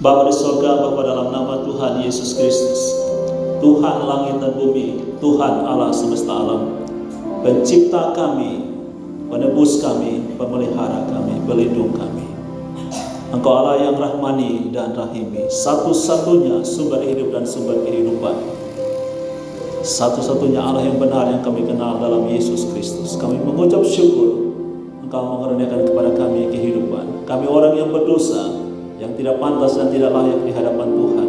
Bapa di surga, Bapa dalam nama Tuhan Yesus Kristus, Tuhan langit dan bumi, Tuhan Allah semesta alam, pencipta kami, penebus kami, pemelihara kami, pelindung kami. Engkau Allah yang rahmani dan rahimi, satu-satunya sumber hidup dan sumber kehidupan, satu-satunya Allah yang benar yang kami kenal dalam Yesus Kristus. Kami mengucap syukur Engkau mengaruniakan kepada kami kehidupan. Kami orang yang berdosa, yang tidak pantas dan tidak layak di hadapan Tuhan.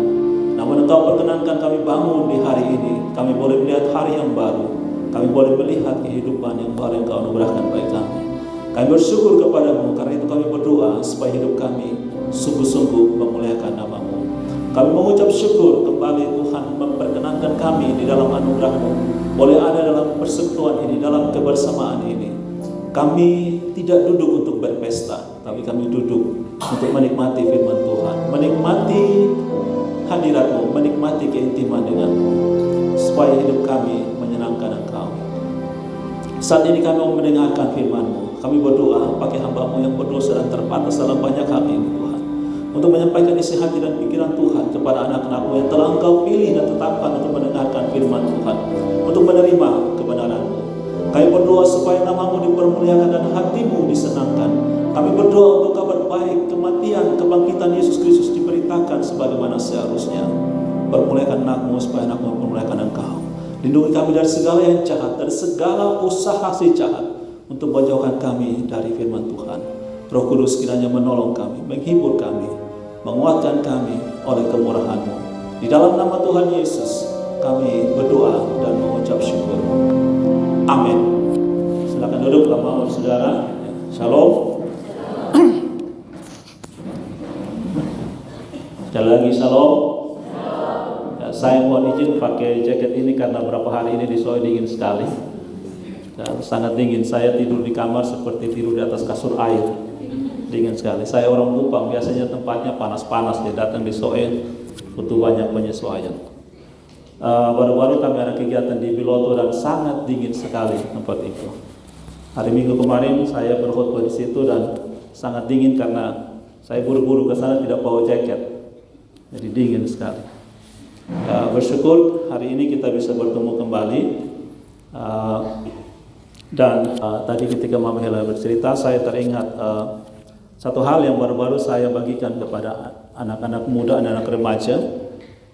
Namun Engkau perkenankan kami bangun di hari ini. Kami boleh melihat hari yang baru. Kami boleh melihat kehidupan yang baru yang Engkau anugerahkan bagi kami. Kami bersyukur kepadamu, karena itu kami berdoa supaya hidup kami sungguh-sungguh memuliakan nama-Mu. Kami mengucap syukur kembali Tuhan memperkenankan kami di dalam anugerah-Mu boleh ada dalam persekutuan ini, dalam kebersamaan ini. Kami tidak duduk untuk berpesta, tapi kami duduk untuk menikmati firman Tuhan, menikmati hadirat-Mu, menikmati keintiman dengan-Mu, supaya hidup kami menyenangkan Engkau. Saat ini kami mau mendengarkan firman-Mu. Kami berdoa pakai hamba-Mu yang berdosa dan terbatas dalam banyak hal ini, Tuhan, untuk menyampaikan isi hati dan pikiran Tuhan kepada anak-anak-Mu yang telah Engkau pilih dan tetapkan untuk mendengarkan firman Tuhan, untuk menerima kebenaran-Mu. Kami berdoa supaya nama-Mu dipermuliakan dan hati-Mu disenangkan. Kami berdoa untuk kabar baik, kematian, kebangkitan Yesus Kristus diberitakan sebagaimana seharusnya. Permuliakan anak-Mu supaya anak-Mu mempermuliakan Engkau. Lindungi kami dari segala yang jahat, dari segala usaha si jahat, untuk menjauhkan kami dari firman Tuhan. Roh Kudus kiranya menolong kami, menghibur kami, menguatkan kami oleh kemurahan-Mu. Di dalam nama Tuhan Yesus kami berdoa dan mengucap syukur. Amin. Silakan duduk Bapak Saudara. Shalom. Sekali lagi shalom. Ya, saya mohon izin pakai jaket ini karena beberapa hari ini di Solo dingin sekali. Dan sangat dingin. Saya tidur di kamar seperti tidur di atas kasur air. Dingin sekali. Saya orang Kupang, biasanya tempatnya panas-panas. Dia datang di Soe butuh banyak penyesuaian. Baru-baru kami ada kegiatan di Biloto dan sangat dingin sekali tempat itu. Hari Minggu kemarin saya berkhotbah di situ dan sangat dingin karena saya buru-buru ke sana tidak bawa jaket. Jadi dingin sekali. Bersyukur hari ini kita bisa bertemu kembali. Dan tadi ketika Mama Hela bercerita, saya teringat satu hal yang baru-baru saya bagikan kepada anak-anak muda, anak-anak remaja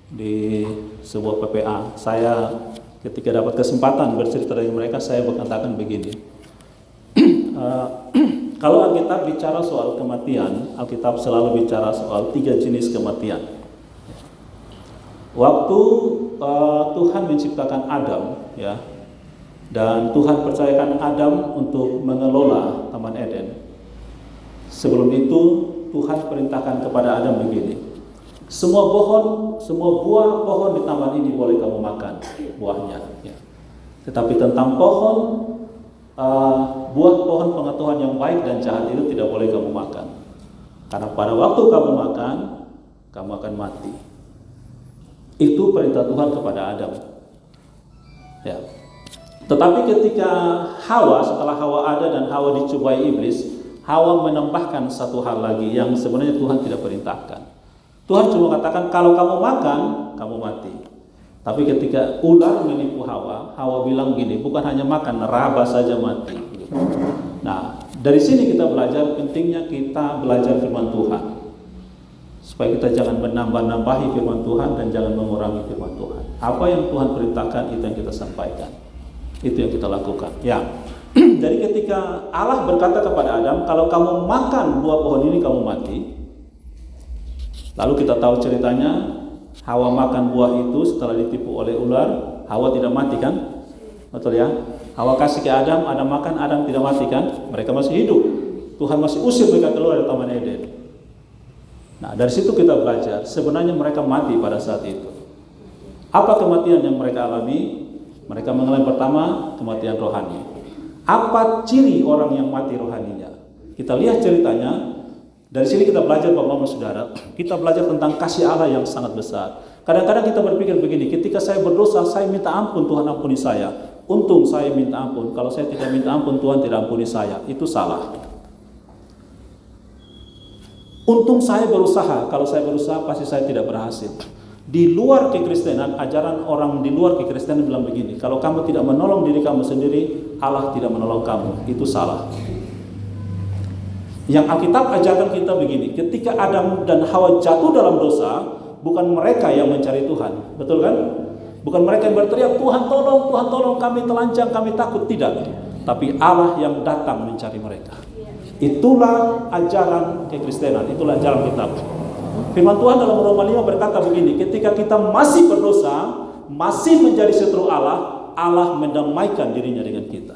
di sebuah PPA. Saya ketika dapat kesempatan bercerita dengan mereka, saya berkatakan begini. Kalau Alkitab bicara soal kematian, Alkitab selalu bicara soal 3 jenis kematian. Waktu Tuhan menciptakan Adam, ya, dan Tuhan percayakan Adam untuk mengelola Taman Eden. Sebelum itu Tuhan perintahkan kepada Adam begini, semua buah pohon di taman ini boleh kamu makan buahnya, ya. Tetapi tentang buah pohon pengetahuan yang baik dan jahat itu tidak boleh kamu makan, karena pada waktu kamu makan kamu akan mati. Itu perintah Tuhan kepada Adam, ya. Tetapi ketika setelah Hawa ada dan Hawa dicobai iblis, Hawa menambahkan satu hal lagi yang sebenarnya Tuhan tidak perintahkan. Tuhan cuma katakan kalau kamu makan, kamu mati. Tapi ketika ular menipu Hawa bilang gini, bukan hanya makan, raba saja mati. Nah, dari sini kita belajar pentingnya kita belajar firman Tuhan. Supaya kita jangan menambah-nambahi firman Tuhan dan jangan mengurangi firman Tuhan. Apa yang Tuhan perintahkan itu yang kita sampaikan. Itu yang kita lakukan. Ya. Jadi ketika Allah berkata kepada Adam, kalau kamu makan buah pohon ini kamu mati. Lalu kita tahu ceritanya, Hawa makan buah itu setelah ditipu oleh ular. Hawa tidak mati kan? Betul ya? Hawa kasih ke Adam, Adam makan, Adam tidak mati kan? Mereka masih hidup. Tuhan masih usir mereka keluar dari Taman Eden. Nah, dari situ kita belajar sebenarnya mereka mati pada saat itu. Apa kematian yang mereka alami? Mereka mengalami pertama kematian rohani. Apa ciri orang yang mati rohaninya? Kita lihat ceritanya. Dari sini kita belajar Bapak Mama Saudara. Kita belajar tentang kasih Allah yang sangat besar. Kadang-kadang kita berpikir begini, ketika saya berdosa, saya minta ampun, Tuhan ampuni saya. Untung saya minta ampun. Kalau saya tidak minta ampun, Tuhan tidak ampuni saya. Itu salah. Untung saya berusaha, kalau saya berusaha pasti saya tidak berhasil. Di luar kekristenan, ajaran orang di luar kekristenan bilang begini, kalau kamu tidak menolong diri kamu sendiri, Allah tidak menolong kamu. Itu salah. Yang Alkitab ajarkan kita begini, ketika Adam dan Hawa jatuh dalam dosa, bukan mereka yang mencari Tuhan, betul kan? Bukan mereka yang berteriak, Tuhan tolong, kami telanjang, kami takut, tidak. Tapi Allah yang datang mencari mereka. Itulah ajaran kekristenan, itulah ajaran kitab. Firman Tuhan dalam Roma 5 berkata begini, ketika kita masih berdosa, masih menjadi setru Allah, Allah mendamaikan dirinya dengan kita.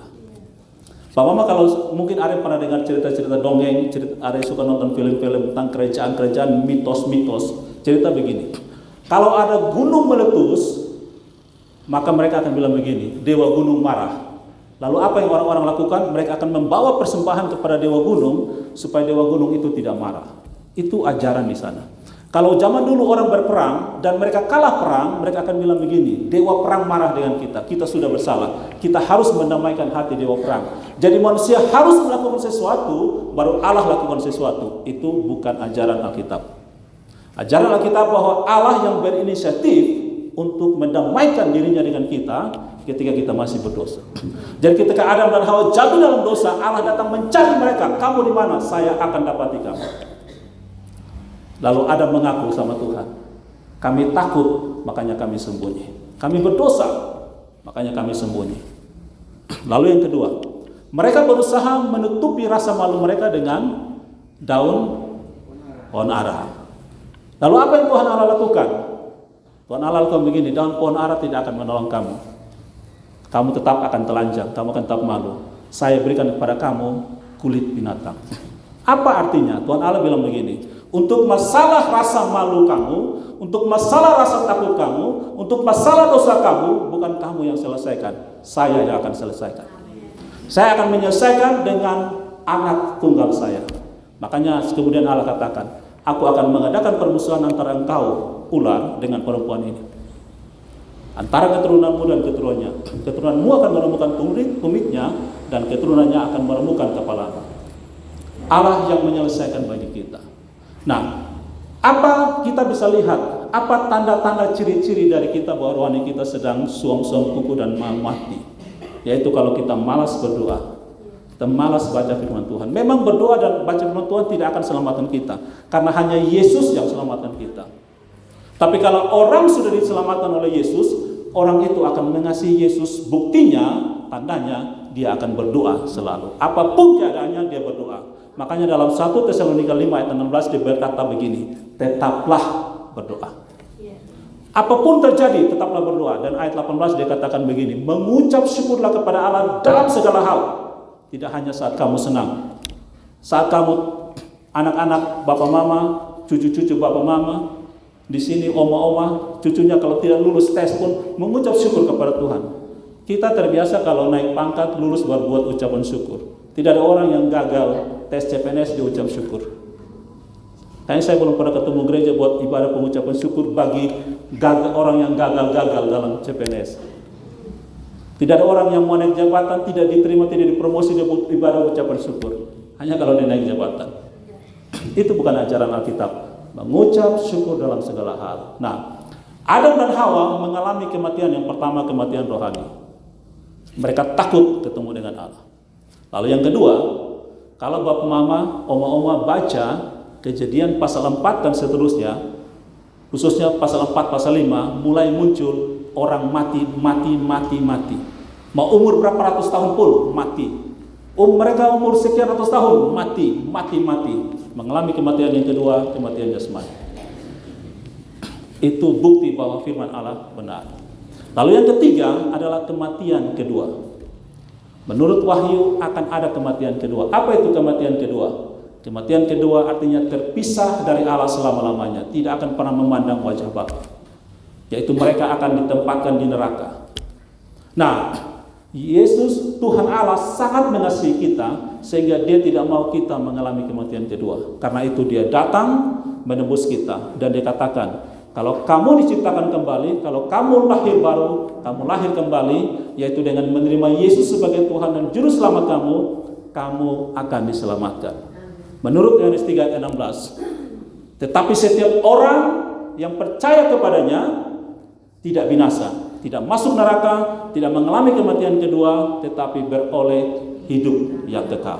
Pak Mama, kalau mungkin ada pernah dengar cerita-cerita dongeng, ada yang suka nonton film-film tentang kerajaan-kerajaan, mitos-mitos, cerita begini. Kalau ada gunung meletus, maka mereka akan bilang begini, dewa gunung marah. Lalu apa yang orang-orang lakukan? Mereka akan membawa persembahan kepada dewa gunung, supaya dewa gunung itu tidak marah. Itu ajaran di sana. Kalau zaman dulu orang berperang dan mereka kalah perang, mereka akan bilang begini, dewa perang marah dengan kita sudah bersalah, kita harus mendamaikan hati dewa perang. Jadi manusia harus melakukan sesuatu, baru Allah lakukan sesuatu. Itu bukan ajaran Alkitab. Ajaran Alkitab bahwa Allah yang berinisiatif untuk mendamaikan dirinya dengan kita ketika kita masih berdosa. Jadi ketika Adam dan Hawa jatuh dalam dosa, Allah datang mencari mereka. Kamu di mana? Saya akan dapati kamu. Lalu Adam mengaku sama Tuhan, kami takut, makanya kami sembunyi. Kami berdosa, makanya kami sembunyi. Lalu yang kedua, mereka berusaha menutupi rasa malu mereka dengan daun pohon ara. Lalu apa yang Tuhan Allah lakukan? Tuhan Allah lakukan begini, daun pohon ara tidak akan menolong kamu. Kamu tetap akan telanjang, kamu akan tetap malu. Saya berikan kepada kamu kulit binatang. Apa artinya? Tuhan Allah bilang begini, untuk masalah rasa malu kamu, untuk masalah rasa takut kamu, untuk masalah dosa kamu, bukan kamu yang selesaikan, saya yang akan selesaikan. Saya akan menyelesaikan dengan anak tunggal saya. Makanya kemudian Allah katakan, aku akan mengadakan permusuhan antara engkau, ular, dengan perempuan ini. Antara keturunanmu dan keturunannya. Keturunanmu akan menemukan tumitnya, dan keturunannya akan menemukan kepala. Allah yang menyelesaikan bagi kita. Nah, apa kita bisa lihat? Apa tanda-tanda ciri-ciri dari kita bahwa rohani kita sedang suam-suam kuku dan mati? Yaitu kalau kita malas berdoa, kita malas baca firman Tuhan. Memang berdoa dan baca firman Tuhan tidak akan selamatkan kita, karena hanya Yesus yang selamatkan kita. Tapi kalau orang sudah diselamatkan oleh Yesus, orang itu akan mengasihi Yesus. Buktinya, tandanya, dia akan berdoa selalu. Apapun keadaannya dia berdoa. Makanya dalam 1 Tesalonika 5 ayat 16 dia berkata begini, tetaplah berdoa. Apapun terjadi, tetaplah berdoa. Dan ayat 18 dia katakan begini, mengucap syukurlah kepada Allah dalam segala hal. Tidak hanya saat kamu senang. Saat kamu anak-anak bapak mama, cucu-cucu bapak mama, di sini oma-oma, cucunya kalau tidak lulus tes pun mengucap syukur kepada Tuhan. Kita terbiasa kalau naik pangkat lulus baru buat ucapan syukur. Tidak ada orang yang gagal tes CPNS dia ucap syukur. Kayaknya saya belum pernah ketemu gereja buat ibadah pengucapan syukur bagi orang yang gagal dalam CPNS. Tidak ada orang yang mau naik jabatan, tidak diterima, tidak dipromosi, dia buat ibadah ucapan syukur. Hanya kalau dia naik jabatan. Itu bukan ajaran Alkitab. Mengucap syukur dalam segala hal. Nah, Adam dan Hawa mengalami kematian yang pertama, kematian rohani. Mereka takut ketemu dengan Allah. Lalu yang kedua, kalau bapak mama, oma-oma baca Kejadian pasal 4 dan seterusnya, khususnya pasal 4, pasal 5, mulai muncul orang mati. Mau umur berapa ratus tahun pun mati. Mereka umur sekian ratus tahun mati. Mengalami kematian yang kedua, kematian jasmani. Itu bukti bahwa firman Allah benar. Lalu yang ketiga adalah kematian kedua. Menurut Wahyu akan ada kematian kedua. Apa itu kematian kedua? Kematian kedua artinya terpisah dari Allah selama-lamanya, tidak akan pernah memandang wajah Bapa. Yaitu mereka akan ditempatkan di neraka. Nah, Yesus Tuhan Allah sangat mengasihi kita sehingga dia tidak mau kita mengalami kematian kedua. Karena itu dia datang menebus kita dan dia katakan, kalau kamu diciptakan kembali, kalau kamu lahir baru, kamu lahir kembali, yaitu dengan menerima Yesus sebagai Tuhan dan Juru Selamat kamu akan diselamatkan. Menurut Yohanes 3 ayat 16, Tetapi setiap orang yang percaya kepadanya tidak binasa, tidak masuk neraka, tidak mengalami kematian kedua, tetapi beroleh hidup yang kekal.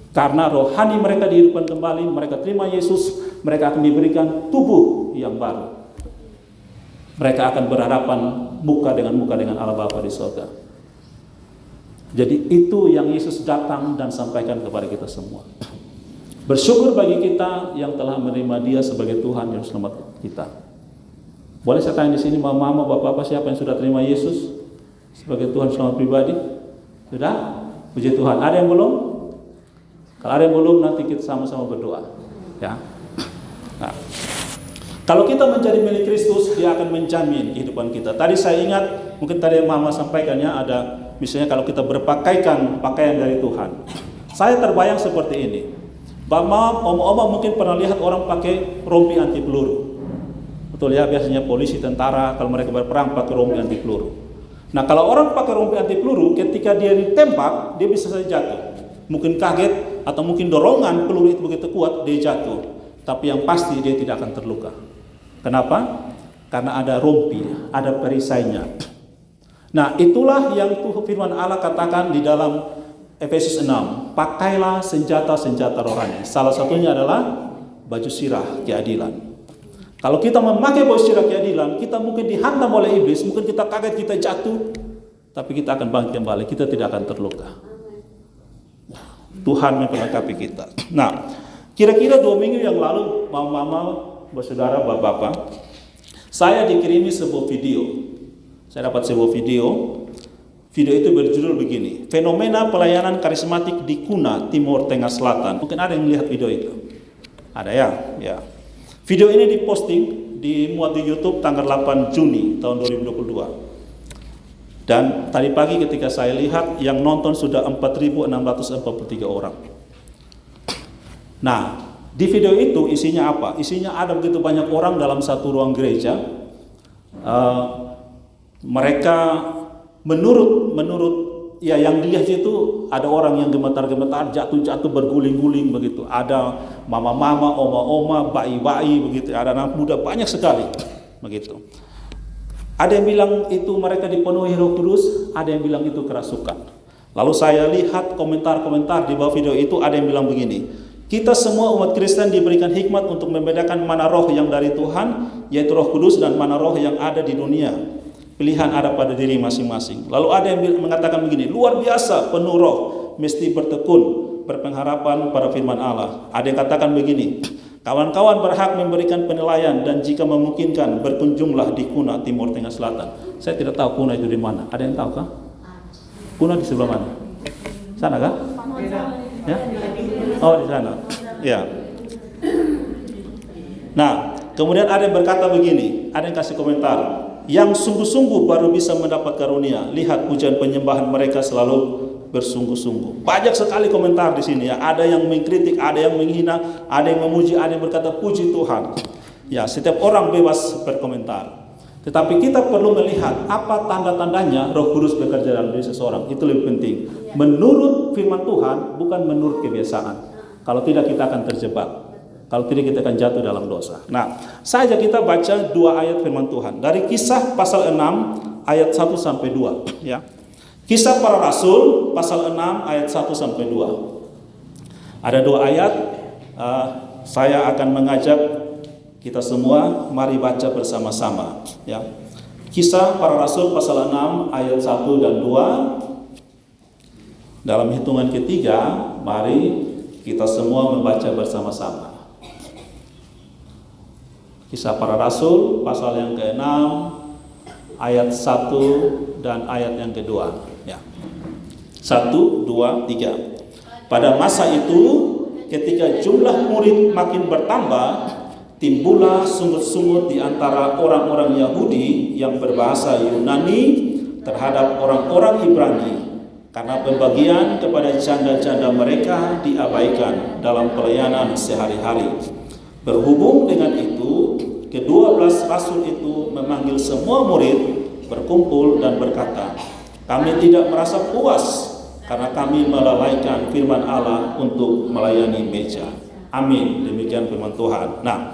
Karena rohani mereka dihidupkan kembali, mereka terima Yesus, mereka akan diberikan tubuh yang baru. Mereka akan berhadapan muka dengan Allah Bapa di surga. Jadi itu yang Yesus datang dan sampaikan kepada kita semua. Bersyukur bagi kita yang telah menerima Dia sebagai Tuhan yang selamat kita. Boleh saya tanya di sini, mama, bapak, siapa yang sudah terima Yesus sebagai Tuhan selamat pribadi? Sudah? Puji Tuhan. Ada yang belum? Kalau ada yang belum, nanti kita sama-sama berdoa. Ya. Nah, kalau kita menjadi milik Kristus, Dia akan menjamin kehidupan kita. Tadi saya ingat, mungkin tadi mama sampaikannya ada, misalnya kalau kita berpakaikan pakaian dari Tuhan. Saya terbayang seperti ini. Mama, oma mungkin pernah lihat orang pakai rompi anti peluru. Betul ya, biasanya polisi, tentara, kalau mereka berperang pakai rompi anti peluru. Nah, kalau orang pakai rompi anti peluru, ketika dia ditembak, dia bisa saja jatuh. Mungkin kaget, atau mungkin dorongan peluru itu begitu kuat, dia jatuh. Tapi yang pasti dia tidak akan terluka. Kenapa? Karena ada rompi, ada perisainya. Nah, itulah yang firman Allah katakan di dalam Efesus 6, pakailah senjata-senjata rohani. Salah satunya adalah baju sirah keadilan. Kalau kita memakai baju sirah keadilan, kita mungkin dihantam oleh iblis, mungkin kita kaget, kita jatuh, tapi kita akan bangkit kembali, kita tidak akan terluka. Tuhan memperlengkapi kita. Nah, kira-kira 2 minggu yang lalu, mama, saudara, bapak-bapak, saya dikirimi sebuah video. Saya dapat sebuah video. Video itu berjudul begini, fenomena pelayanan karismatik di Kuna, Timur Tengah Selatan. Mungkin ada yang melihat video itu? Ada ya? Ya. Video ini diposting, dimuat di YouTube tanggal 8 Juni tahun 2022. Dan tadi pagi ketika saya lihat, yang nonton sudah 4.643 orang. Nah, di video itu isinya apa? Isinya ada begitu banyak orang dalam satu ruang gereja. Mereka menurut ya yang dilihat itu ada orang yang gemetar-gemetar, jatuh-jatuh, berguling-guling begitu. Ada mama-mama, oma-oma, bayi-bayi begitu. Ada anak muda, banyak sekali begitu. Ada yang bilang itu mereka dipenuhi Roh Kudus, ada yang bilang itu kerasukan. Lalu saya lihat komentar-komentar di bawah video itu, ada yang bilang begini, kita semua umat Kristen diberikan hikmat untuk membedakan mana roh yang dari Tuhan, yaitu Roh Kudus, dan mana roh yang ada di dunia. Pilihan ada pada diri masing-masing. Lalu ada yang mengatakan begini, luar biasa, penuh roh, mesti bertekun, berpengharapan pada firman Allah. Ada yang katakan begini, kawan-kawan berhak memberikan penilaian dan jika memungkinkan berkunjunglah di Kuna, Timur Tengah Selatan. Saya tidak tahu Kuna itu di mana. Ada yang tahu kah? Kuna di sebelah mana? Sana kah? Ya? Oh, di sana. Ya. Nah, kemudian ada yang berkata begini, ada yang kasih komentar, yang sungguh-sungguh baru bisa mendapat karunia. Lihat pujian penyembahan mereka selalu bersungguh-sungguh. Banyak sekali komentar di sini ya. Ada yang mengkritik, ada yang menghina, ada yang memuji, ada yang berkata puji Tuhan. Ya, setiap orang bebas berkomentar. Tetapi kita perlu melihat apa tanda-tandanya Roh Kudus bekerja dalam diri seseorang. Itu lebih penting. Menurut firman Tuhan, bukan menurut kebiasaan. Kalau tidak kita akan terjebak. Kalau tidak kita akan jatuh dalam dosa. Nah, saja kita baca 2 ayat firman Tuhan. Dari Kisah pasal 6 ayat 1 sampai 2 ya. Kisah Para Rasul pasal 6 ayat 1 sampai 2. Ada 2 ayat, saya akan mengajak kita semua mari baca bersama-sama ya. Kisah Para Rasul pasal 6 ayat 1 dan 2. Dalam hitungan ketiga, mari kita semua membaca bersama-sama. Kisah Para Rasul pasal yang ke-6 ayat 1 dan ayat yang kedua ya. 1, 2, 3. Pada masa itu ketika jumlah murid makin bertambah, timbullah sungut-sungut di antara orang-orang Yahudi yang berbahasa Yunani terhadap orang-orang Ibrani, karena pembagian kepada janda-janda mereka diabaikan dalam pelayanan sehari-hari. Berhubung dengan itu, ke-12 rasul itu memanggil semua murid berkumpul dan berkata, kami tidak merasa puas karena kami melalaikan firman Allah untuk melayani meja. Amin. Demikian firman Tuhan. Nah,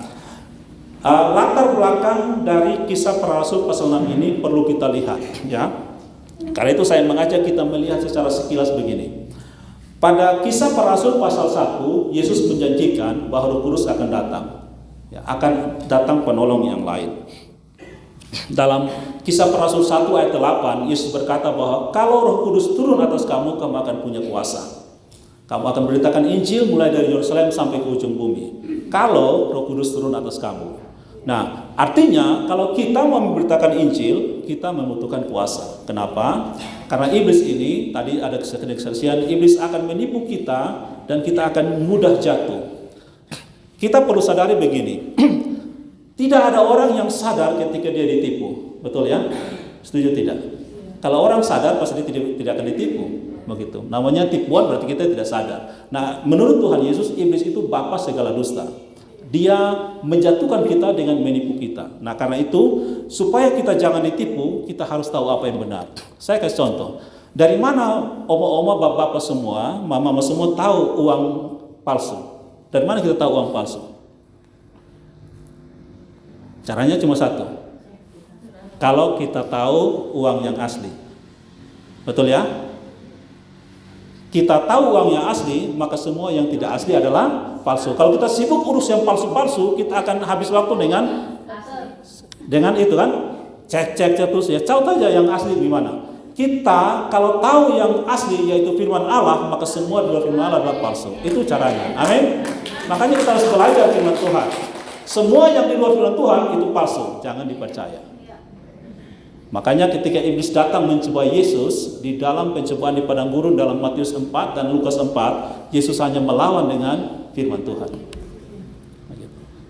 latar belakang dari kisah para rasul pasal 6 ini perlu kita lihat, ya. Karena itu saya mengajak kita melihat secara sekilas begini. Pada kisah para rasul pasal 1, Yesus menjanjikan bahwa Roh Kudus akan datang. Ya, akan datang penolong yang lain. Dalam kisah para rasul 1 ayat 8, Yesus berkata bahwa kalau Roh Kudus turun atas kamu, kamu akan punya kuasa. Kamu akan beritakan Injil mulai dari Yerusalem sampai ke ujung bumi. Kalau Roh Kudus turun atas kamu. Nah, artinya kalau kita mau memberitakan Injil, kita membutuhkan kuasa. Kenapa? Karena iblis ini, tadi ada kesaksian, iblis akan menipu kita dan kita akan mudah jatuh. Kita perlu sadari begini. Tidak ada orang yang sadar ketika dia ditipu. Betul ya? Setuju tidak? Kalau orang sadar pasti dia tidak akan ditipu. Begitu. Namanya tipuan berarti kita tidak sadar. Nah, menurut Tuhan Yesus, iblis itu bapa segala dusta. Dia menjatuhkan kita dengan menipu kita. Nah, karena itu supaya kita jangan ditipu, kita harus tahu apa yang benar. Saya kasih contoh. Dari mana oma-oma, bapak-bapak semua, mama-mama semua tahu uang palsu? Dari mana kita tahu uang palsu? Caranya cuma satu. Kalau kita tahu uang yang asli. Betul ya? Kita tahu uang yang asli, maka semua yang tidak asli adalah palsu. Kalau kita sibuk urus yang palsu-palsu, kita akan habis waktu dengan itu kan, cek terus ya. Tahu aja yang asli gimana. Kita kalau tahu yang asli yaitu firman Allah, maka semua di luar firman Allah adalah palsu. Itu caranya. Amin. Makanya kita harus belajar firman Tuhan. Semua yang di luar firman Tuhan itu palsu, jangan dipercaya. Makanya ketika iblis datang mencoba Yesus di dalam pencobaan di padang gurun dalam Matius 4 dan Lukas 4, Yesus hanya melawan dengan firman Tuhan.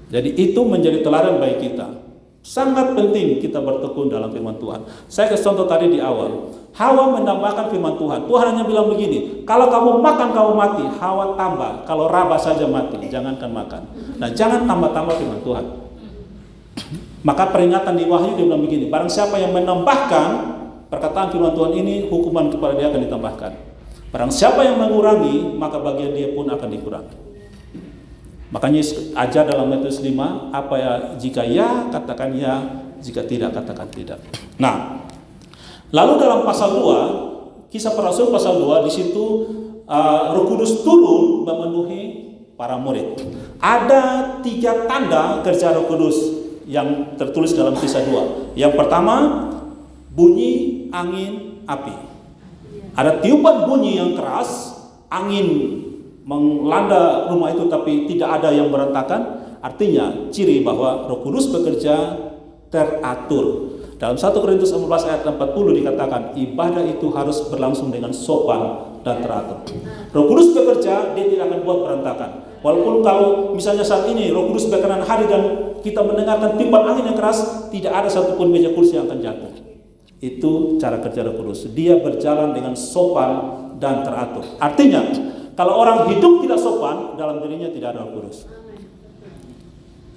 Jadi itu menjadi teladan bagi kita. Sangat penting kita bertekun dalam firman Tuhan. Saya kasih contoh tadi di awal. Hawa menambahkan firman Tuhan. Tuhan hanya bilang begini, kalau kamu makan kamu mati. Hawa tambah, kalau raba saja mati, jangankan makan. Nah, jangan tambah-tambah firman Tuhan. Maka peringatan di Wahyu dia bilang begini, barang siapa yang menambahkan perkataan firman Tuhan ini, hukuman kepada dia akan ditambahkan. Barang siapa yang mengurangi, maka bagian dia pun akan dikurangi. Makanya ajar dalam Matius 5, apa ya, jika ya katakan ya, jika tidak katakan tidak. Nah, lalu dalam pasal 2, kisah para rasul pasal 2, di situ Roh Kudus turun memenuhi para murid. Ada 3 tanda kerja Roh Kudus yang tertulis dalam kisah 2. Yang pertama, bunyi angin api. Ada tiupan bunyi yang keras, angin melanda rumah itu tapi tidak ada yang berantakan. Artinya ciri bahwa Roh Kudus bekerja teratur. Dalam 1 Korintus 14 ayat 40 dikatakan ibadah itu harus berlangsung dengan sopan dan teratur. Roh Kudus bekerja, dia tidak akan buat berantakan. Walaupun kalau misalnya saat ini Roh Kudus berkenan hadir dan kita mendengarkan tiupan angin yang keras, tidak ada satupun meja kursi yang akan jatuh. Itu cara kerja Roh Kudus. Dia berjalan dengan sopan dan teratur. Artinya, kalau orang hidup tidak sopan, dalam dirinya tidak ada Roh Kudus.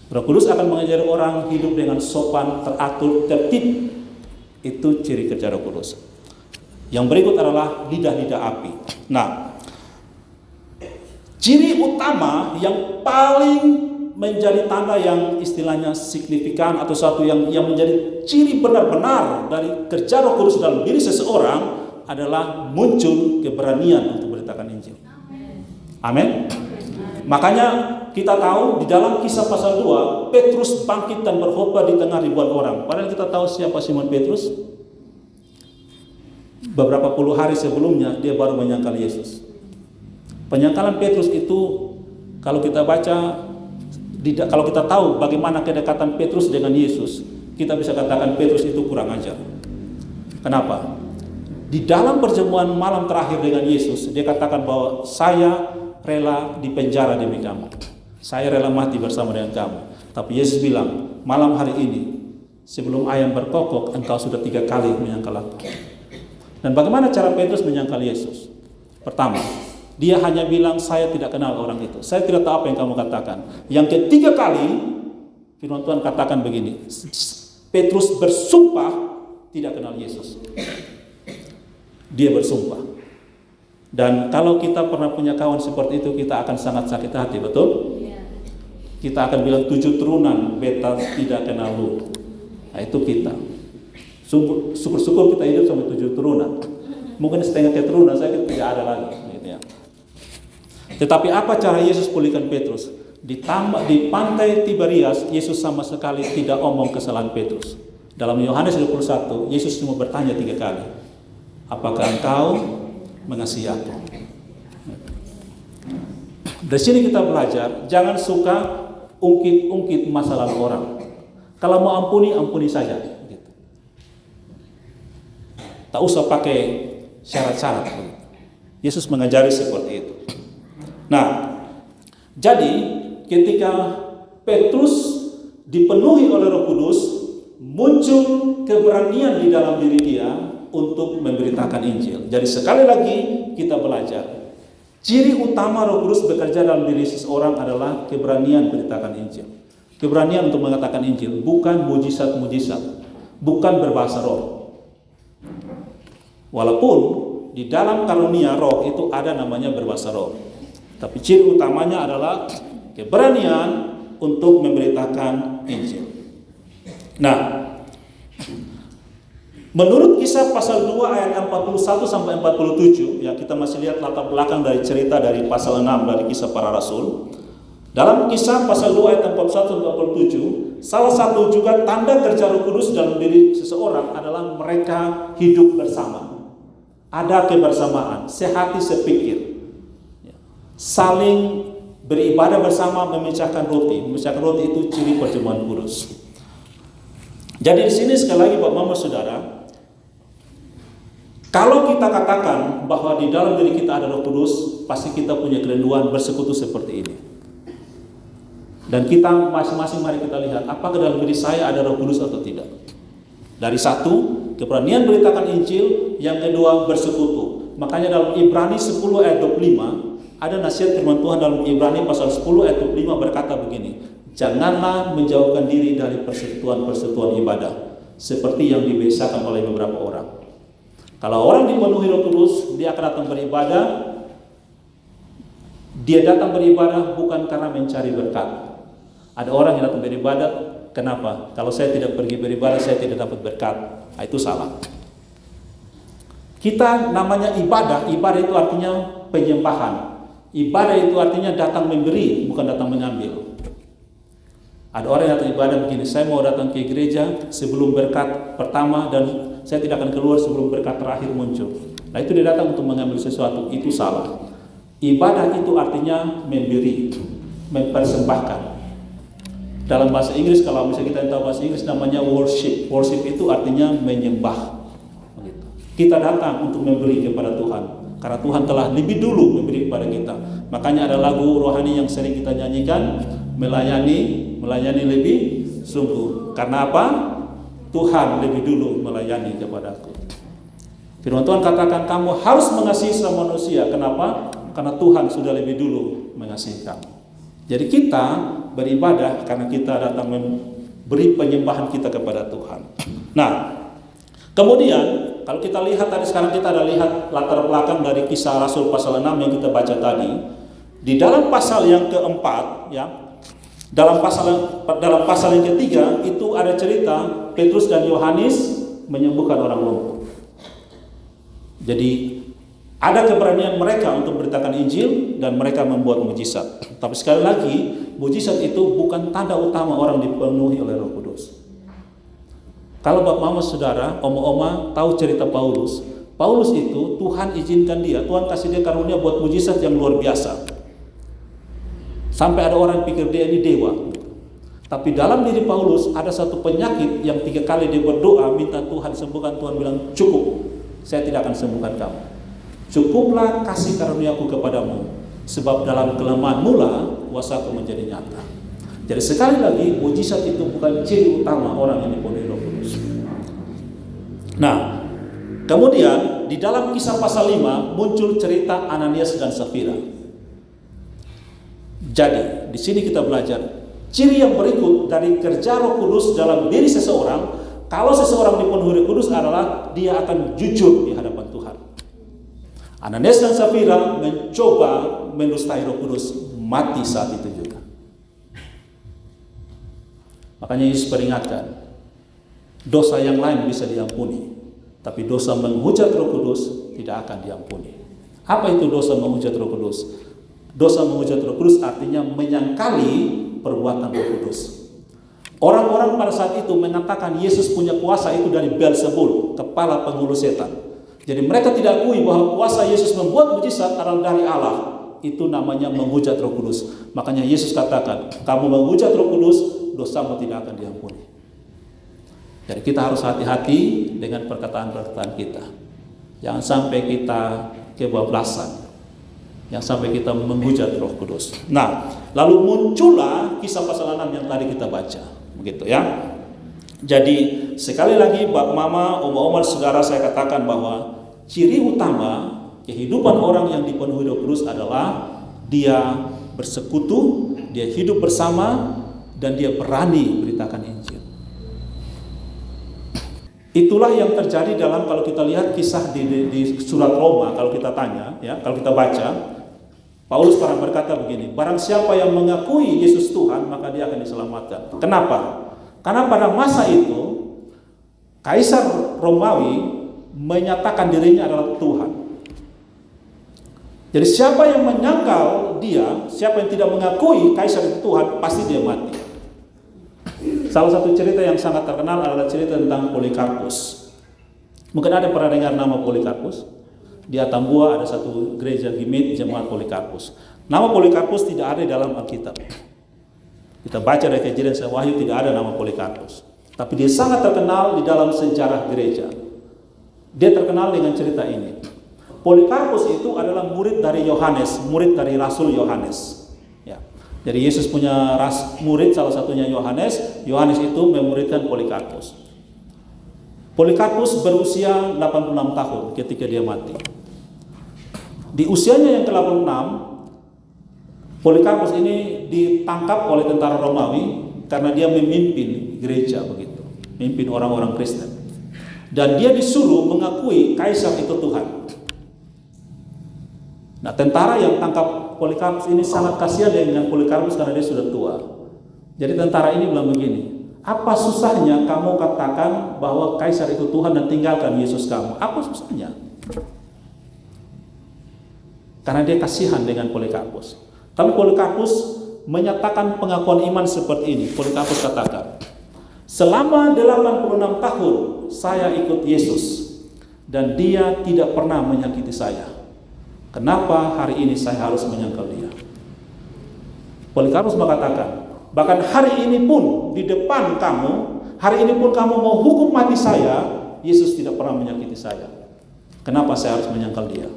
Roh Kudus akan mengajari orang hidup dengan sopan, teratur, tertib. Itu ciri kerja Roh Kudus. Yang berikut adalah lidah-lidah api. Nah, ciri utama yang paling menjadi tanda yang istilahnya signifikan atau satu yang menjadi ciri benar-benar dari kerja Roh Kudus dalam diri seseorang adalah muncul keberanian untuk beritakan Injil. Amin. Makanya kita tahu di dalam kisah pasal 2, Petrus bangkit dan berkhotbah di tengah ribuan orang. Padahal kita tahu siapa Simon Petrus. Beberapa puluh hari sebelumnya dia baru menyangkal Yesus. Penyangkalan Petrus itu kalau kita baca, kalau kita tahu bagaimana kedekatan Petrus dengan Yesus, kita bisa katakan Petrus itu kurang ajar. Kenapa? Di dalam perjamuan malam terakhir dengan Yesus, dia katakan bahwa saya rela dipenjara demi kamu. Saya rela mati bersama dengan kamu. Tapi Yesus bilang, malam hari ini, sebelum ayam berkokok, engkau sudah 3 kali menyangkal aku. Dan bagaimana cara Petrus menyangkal Yesus? Pertama, dia hanya bilang, saya tidak kenal orang itu. Saya tidak tahu apa yang kamu katakan. Yang ketiga kali, firman Tuhan katakan begini, Petrus bersumpah tidak kenal Yesus. Dia bersumpah. Dan kalau kita pernah punya kawan seperti itu, kita akan sangat sakit hati, betul? Kita akan bilang 7 turunan beta tidak kenal lu. Nah, itu kita. Syukur-syukur kita hidup sampai 7 turunan. Mungkin setengah keturunan saya tidak ada lagi, gitu ya. Tetapi apa cara Yesus pulihkan Petrus? Di pantai Tiberias, Yesus sama sekali tidak omong kesalahan Petrus. Dalam Yohanes 21, Yesus cuma bertanya 3 kali. Apakah engkau mengasihi aku? Dari sini kita belajar, jangan suka ungkit-ungkit masa lalu orang. Kalau mau ampuni, ampuni saja. Gitu. Tak usah pakai syarat-syarat. Yesus mengajari seperti itu. Nah, jadi ketika Petrus dipenuhi oleh Roh Kudus, muncul keberanian di dalam diri dia untuk memberitakan Injil. Jadi sekali lagi kita belajar, ciri utama Roh Kudus bekerja dalam diri seseorang adalah keberanian beritakan Injil. Keberanian untuk mengatakan Injil, bukan mujizat-mujizat, bukan berbahasa roh. Walaupun di dalam karunia roh itu ada namanya berbahasa roh, tapi ciri utamanya adalah keberanian untuk memberitakan Injil. Nah, menurut Kisah pasal 2 ayat 41 sampai 47, ya kita masih lihat latar belakang dari cerita dari pasal 6 dari Kisah Para Rasul. Dalam Kisah pasal 2 ayat 41 sampai 47, salah satu juga tanda kerja Roh Kudus dalam diri seseorang adalah mereka hidup bersama. Ada kebersamaan, sehati sepikir, saling beribadah bersama, memecahkan roti. Memecahkan roti itu ciri perjamuan kudus. Jadi di sini sekali lagi Bapak Mama Saudara, kalau kita katakan bahwa di dalam diri kita ada Roh Kudus, pasti kita punya kerinduan bersekutu seperti ini. Dan kita masing-masing mari kita lihat apakah dalam diri saya ada Roh Kudus atau tidak. Dari satu, keberanian beritakan Injil, yang kedua bersekutu. Makanya dalam Ibrani 10 ayat 25 ada nasihat firman Tuhan dalam Ibrani pasal 10 ayat 25 berkata begini, janganlah menjauhkan diri dari persekutuan-persekutuan ibadah seperti yang dibiasakan oleh beberapa orang. Kalau orang dipenuhi Roh Kudus, dia akan datang beribadah. Dia datang beribadah bukan karena mencari berkat. Ada orang yang datang beribadah, kenapa? Kalau saya tidak pergi beribadah, saya tidak dapat berkat. Nah, itu salah. Kita namanya ibadah. Ibadah itu artinya penyembahan. Ibadah itu artinya datang memberi, bukan datang mengambil. Ada orang yang datang ibadah begini, saya mau datang ke gereja sebelum berkat pertama dan saya tidak akan keluar sebelum berkat terakhir muncul. Nah, itu dia datang untuk mengambil sesuatu. Itu salah. Ibadah itu artinya memberi, mempersembahkan. Dalam bahasa Inggris, kalau misalnya kita tahu bahasa Inggris namanya worship. Worship itu artinya menyembah. Kita datang untuk memberi kepada Tuhan, karena Tuhan telah lebih dulu memberi kepada kita. Makanya ada lagu rohani yang sering kita nyanyikan, melayani lebih sungguh. Karena apa? Tuhan lebih dulu melayani kepadaku. Firman Tuhan katakan kamu harus mengasihi sama manusia. Kenapa? Karena Tuhan sudah lebih dulu mengasihi kamu. Jadi kita beribadah karena kita datang memberi penyembahan kita kepada Tuhan. Nah, kemudian kalau kita lihat tadi, sekarang kita ada lihat latar belakang dari Kisah Rasul pasal 6 yang kita baca tadi. Di dalam pasal yang keempat, ya, dalam pasal yang ketiga itu ada cerita Petrus dan Yohanes menyembuhkan orang lumpuh. Jadi ada keberanian mereka untuk memberitakan Injil dan mereka membuat mujizat. Tapi sekali lagi, mujizat itu bukan tanda utama orang dipenuhi oleh Roh Kudus. Kalau Bapak Mama Saudara, Oma-oma tahu cerita Paulus. Paulus itu Tuhan izinkan dia, Tuhan kasih dia karunia buat mujizat yang luar biasa. Sampai ada orang pikir dia ini dewa. Tapi dalam diri Paulus ada satu penyakit yang 3 kali dia berdoa minta Tuhan sembuhkan. Tuhan bilang cukup, saya tidak akan sembuhkan kamu. Cukuplah kasih karuniaku kepadamu, sebab dalam kelemahanmu lah kuasaku menjadi nyata. Jadi sekali lagi, mujizat itu bukan ciri utama orang yang dipenuhi Roh Kudus. Nah, kemudian di dalam Kisah pasal 5 muncul cerita Ananias dan Safira. Jadi di sini kita belajar ciri yang berikut dari kerja Roh Kudus dalam diri seseorang. Kalau seseorang dipenuhi Roh Kudus adalah dia akan jujur di hadapan Tuhan. Ananias dan Safira mencoba mendustai Roh Kudus, mati saat itu juga. Makanya Yesus peringatkan, dosa yang lain bisa diampuni, tapi dosa menghujat Roh Kudus tidak akan diampuni. Apa itu dosa menghujat Roh Kudus? Dosa menghujat Roh Kudus artinya menyangkali perbuatan Roh Kudus. Orang-orang pada saat itu mengatakan Yesus punya kuasa itu dari Beelzebul, kepala penghulu setan. Jadi mereka tidak akui bahwa kuasa Yesus membuat mujizat adalah dari Allah. Itu namanya menghujat Roh Kudus. Makanya Yesus katakan, kamu menghujat Roh Kudus, dosamu tidak akan diampuni. Jadi kita harus hati-hati dengan perkataan-perkataan kita. Jangan sampai kita kebablasan. Jangan sampai kita menghujat Roh Kudus. Nah, lalu muncullah kisah pasal 6 yang tadi kita baca. Begitu ya. Jadi sekali lagi Bapak Mama, Oma-Oma, saudara, saya katakan bahwa ciri utama kehidupan orang yang dipenuhi Roh Kudus adalah dia bersekutu, dia hidup bersama, dan dia berani beritakan Injil. Itulah yang terjadi dalam, kalau kita lihat kisah di surat Roma, kalau kita tanya, ya, kalau kita baca, Paulus pernah berkata begini, barang siapa yang mengakui Yesus Tuhan, maka dia akan diselamatkan. Kenapa? Karena pada masa itu, Kaisar Romawi menyatakan dirinya adalah Tuhan. Jadi siapa yang menyangkal dia, siapa yang tidak mengakui Kaisar itu Tuhan, pasti dia mati. Salah satu cerita yang sangat terkenal adalah cerita tentang Polikarpus. Mungkin ada pernah dengar nama Polikarpus? Di Atambua ada satu gereja Gimit, Jemaat Polikarpus. Nama Polikarpus tidak ada dalam Alkitab. Kita baca dari Kejadian sampai Wahyu, tidak ada nama Polikarpus. Tapi dia sangat terkenal di dalam sejarah gereja. Dia terkenal dengan cerita ini. Polikarpus itu adalah murid dari Yohanes, murid dari Rasul Yohanes. Ya. Jadi Yesus punya murid, salah satunya Yohanes. Yohanes itu memuridkan Polikarpus. Polikarpus berusia 86 tahun ketika dia mati. Di usianya yang ke-86, Polikarpus ini ditangkap oleh tentara Romawi karena dia memimpin gereja begitu, memimpin orang-orang Kristen. Dan dia disuruh mengakui Kaisar itu Tuhan. Nah, tentara yang tangkap Polikarpus ini sangat kasihan dengan Polikarpus karena dia sudah tua. Jadi tentara ini bilang begini, apa susahnya kamu katakan bahwa Kaisar itu Tuhan dan tinggalkan Yesus kamu? Apa susahnya? Karena dia kasihan dengan Polikarpus. Tapi Polikarpus menyatakan pengakuan iman seperti ini. Polikarpus katakan, selama 86 tahun saya ikut Yesus dan dia tidak pernah menyakiti saya. Kenapa hari ini saya harus menyangkal dia? Polikarpus mengatakan, bahkan hari ini pun di depan kamu, hari ini pun kamu mau hukum mati saya, Yesus tidak pernah menyakiti saya. Kenapa saya harus menyangkal dia?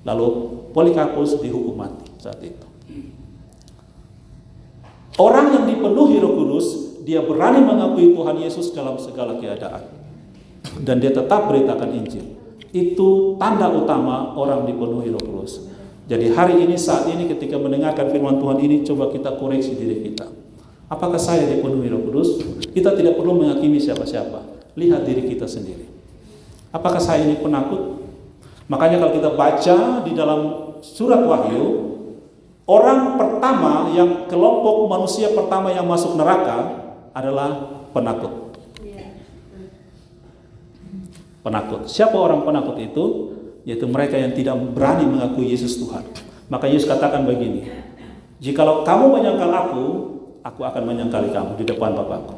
Lalu Polikarpus dihukum mati saat itu. Orang yang dipenuhi Roh Kudus, dia berani mengakui Tuhan Yesus dalam segala keadaan. Dan dia tetap beritakan Injil. Itu tanda utama orang dipenuhi Roh Kudus. Jadi hari ini, saat ini ketika mendengarkan firman Tuhan ini, coba kita koreksi diri kita. Apakah saya dipenuhi Roh Kudus? Kita tidak perlu menghakimi siapa-siapa. Lihat diri kita sendiri. Apakah saya ini penakut? Makanya kalau kita baca di dalam surat Wahyu, orang pertama yang kelompok manusia pertama yang masuk neraka adalah penakut. Penakut. Siapa orang penakut itu? Yaitu mereka yang tidak berani mengakui Yesus Tuhan. Maka Yesus katakan begini, jikalau kamu menyangkal aku akan menyangkali kamu di depan Bapakku.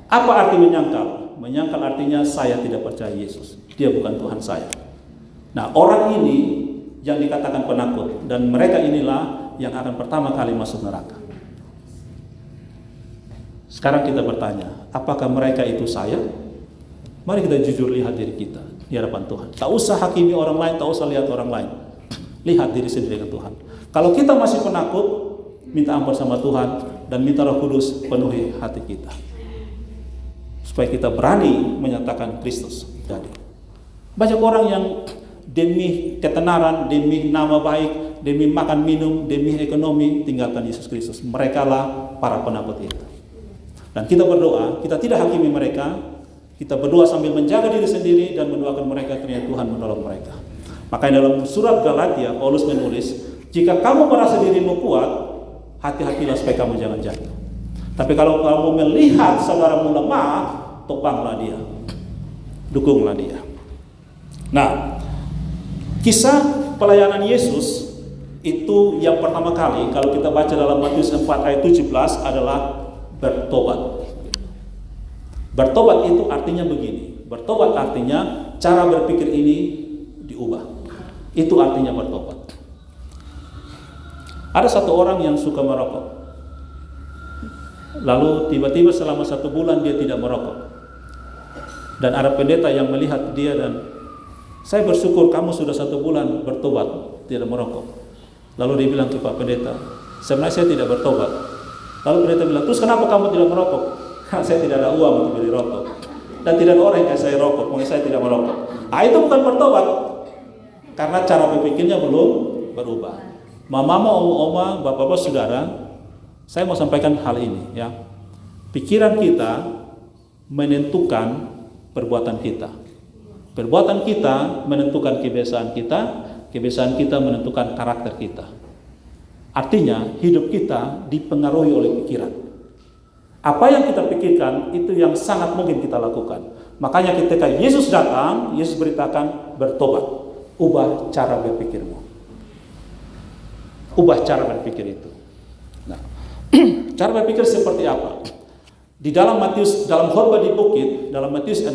Apa arti menyangkal? Menyangkal artinya saya tidak percaya Yesus. Dia bukan Tuhan saya. Nah, orang ini yang dikatakan penakut, dan mereka inilah yang akan pertama kali masuk neraka. Sekarang kita bertanya, apakah mereka itu saya? Mari kita jujur lihat diri kita di hadapan Tuhan. Tak usah hakimi orang lain, tak usah lihat orang lain. Lihat diri sendiri dengan Tuhan. Kalau kita masih penakut, minta ampun sama Tuhan dan minta Roh Kudus penuhi hati kita. Supaya kita berani menyatakan Kristus. Jadi, banyak orang yang demi ketenaran, demi nama baik, demi makan minum, demi ekonomi, tinggalkan Yesus Kristus. Mereka lah para penakut itu. Dan kita berdoa, kita tidak hakimi mereka, kita berdoa sambil menjaga diri sendiri dan mendoakan mereka, ternyata Tuhan menolong mereka. Makanya dalam surat Galatia, Paulus menulis, jika kamu merasa dirimu kuat, hati-hatilah supaya kamu jangan jatuh. Tapi kalau kamu melihat saudaramu lemah, topanglah dia, dukunglah dia. Nah, kisah pelayanan Yesus itu yang pertama kali kalau kita baca dalam Matius 4 ayat 17 adalah bertobat. Bertobat itu artinya begini. Bertobat artinya cara berpikir ini diubah. Itu artinya bertobat. Ada satu orang yang suka merokok. Lalu tiba-tiba selama 1 bulan dia tidak merokok. Dan ada pendeta yang melihat dia dan saya bersyukur kamu sudah 1 bulan bertobat tidak merokok. Lalu dia bilang ke Pak Pendeta, sebenarnya saya tidak bertobat. Lalu pendeta bilang, terus kenapa kamu tidak merokok? Saya tidak ada uang untuk beli rokok. Dan tidak ada orang yang kasih saya rokok, makanya saya tidak merokok. Ah, itu bukan bertobat. Karena cara berpikirnya belum berubah. Mama, oma, bapak-bapak, saudara, saya mau sampaikan hal ini ya. Pikiran kita menentukan perbuatan kita. Perbuatan kita menentukan kebiasaan kita menentukan karakter kita. Artinya hidup kita dipengaruhi oleh pikiran. Apa yang kita pikirkan itu yang sangat mungkin kita lakukan. Makanya ketika Yesus datang, Yesus beritakan bertobat, ubah cara berpikirmu. Ubah cara berpikir itu. Nah, cara berpikir seperti apa? Di dalam khotbah di bukit, dalam Matius 6,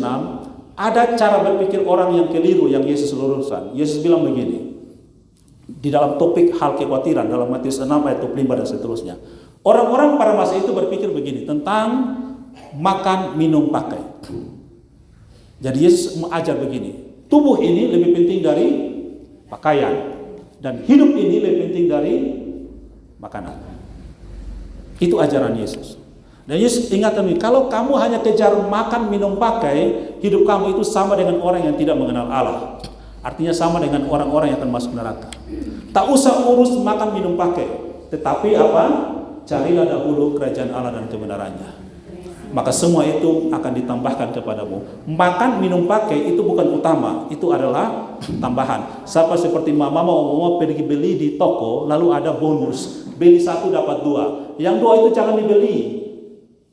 ada cara berpikir orang yang keliru yang Yesus luruskan. Yesus bilang begini, di dalam topik hal kekhawatiran, dalam Matius 6 ayat 25 dan seterusnya. Orang-orang pada masa itu berpikir begini, tentang makan, minum, pakai. Jadi Yesus mengajar begini, tubuh ini lebih penting dari pakaian. Dan hidup ini lebih penting dari makanan. Itu ajaran Yesus. Dan Yesus ingatkan, kalau kamu hanya kejar makan, minum, pakai, hidup kamu itu sama dengan orang yang tidak mengenal Allah. Artinya sama dengan orang-orang yang akan masuk neraka. Tak usah urus makan, minum, pakai. Tetapi apa? Carilah dahulu kerajaan Allah dan kebenarannya. Maka semua itu akan ditambahkan kepadamu. Makan, minum, pakai itu bukan utama. Itu adalah tambahan. Siapa seperti mama mau pergi beli di toko, lalu ada bonus. Beli 1 dapat 2. Yang 2 itu jangan dibeli.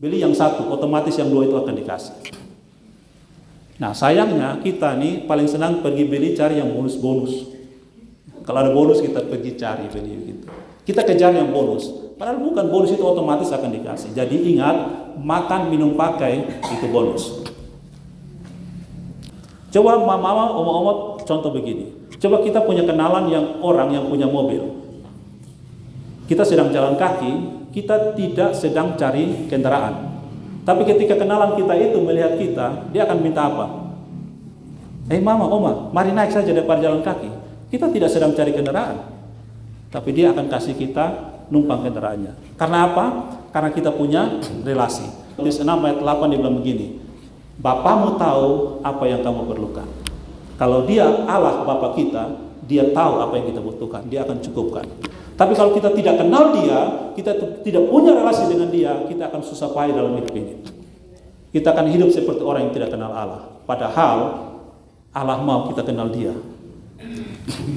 Beli yang 1, otomatis yang 2 itu akan dikasih. Nah sayangnya kita nih paling senang pergi beli cari yang bonus-bonus. Kalau ada bonus kita pergi cari beli gitu. Kita kejar yang bonus. Padahal bukan, bonus itu otomatis akan dikasih. Jadi ingat, makan, minum, pakai itu bonus. Coba mama, oma, contoh begini. Coba kita punya kenalan orang yang punya mobil. Kita sedang jalan kaki, kita tidak sedang cari kendaraan. Tapi ketika kenalan kita itu melihat kita, dia akan minta apa? Mama, oma, mari naik saja daripada jalan kaki. Kita tidak sedang cari kendaraan. Tapi dia akan kasih kita numpang kendaraannya. Karena apa? Karena kita punya relasi. Matius 6 ayat 8 dia bilang begini, Bapamu tahu apa yang kamu perlukan. Kalau dia Allah Bapa kita, dia tahu apa yang kita butuhkan, dia akan cukupkan. Tapi kalau kita tidak kenal dia, kita tidak punya relasi dengan dia, kita akan susah payah dalam hidup ini. Kita akan hidup seperti orang yang tidak kenal Allah. Padahal Allah mau kita kenal dia.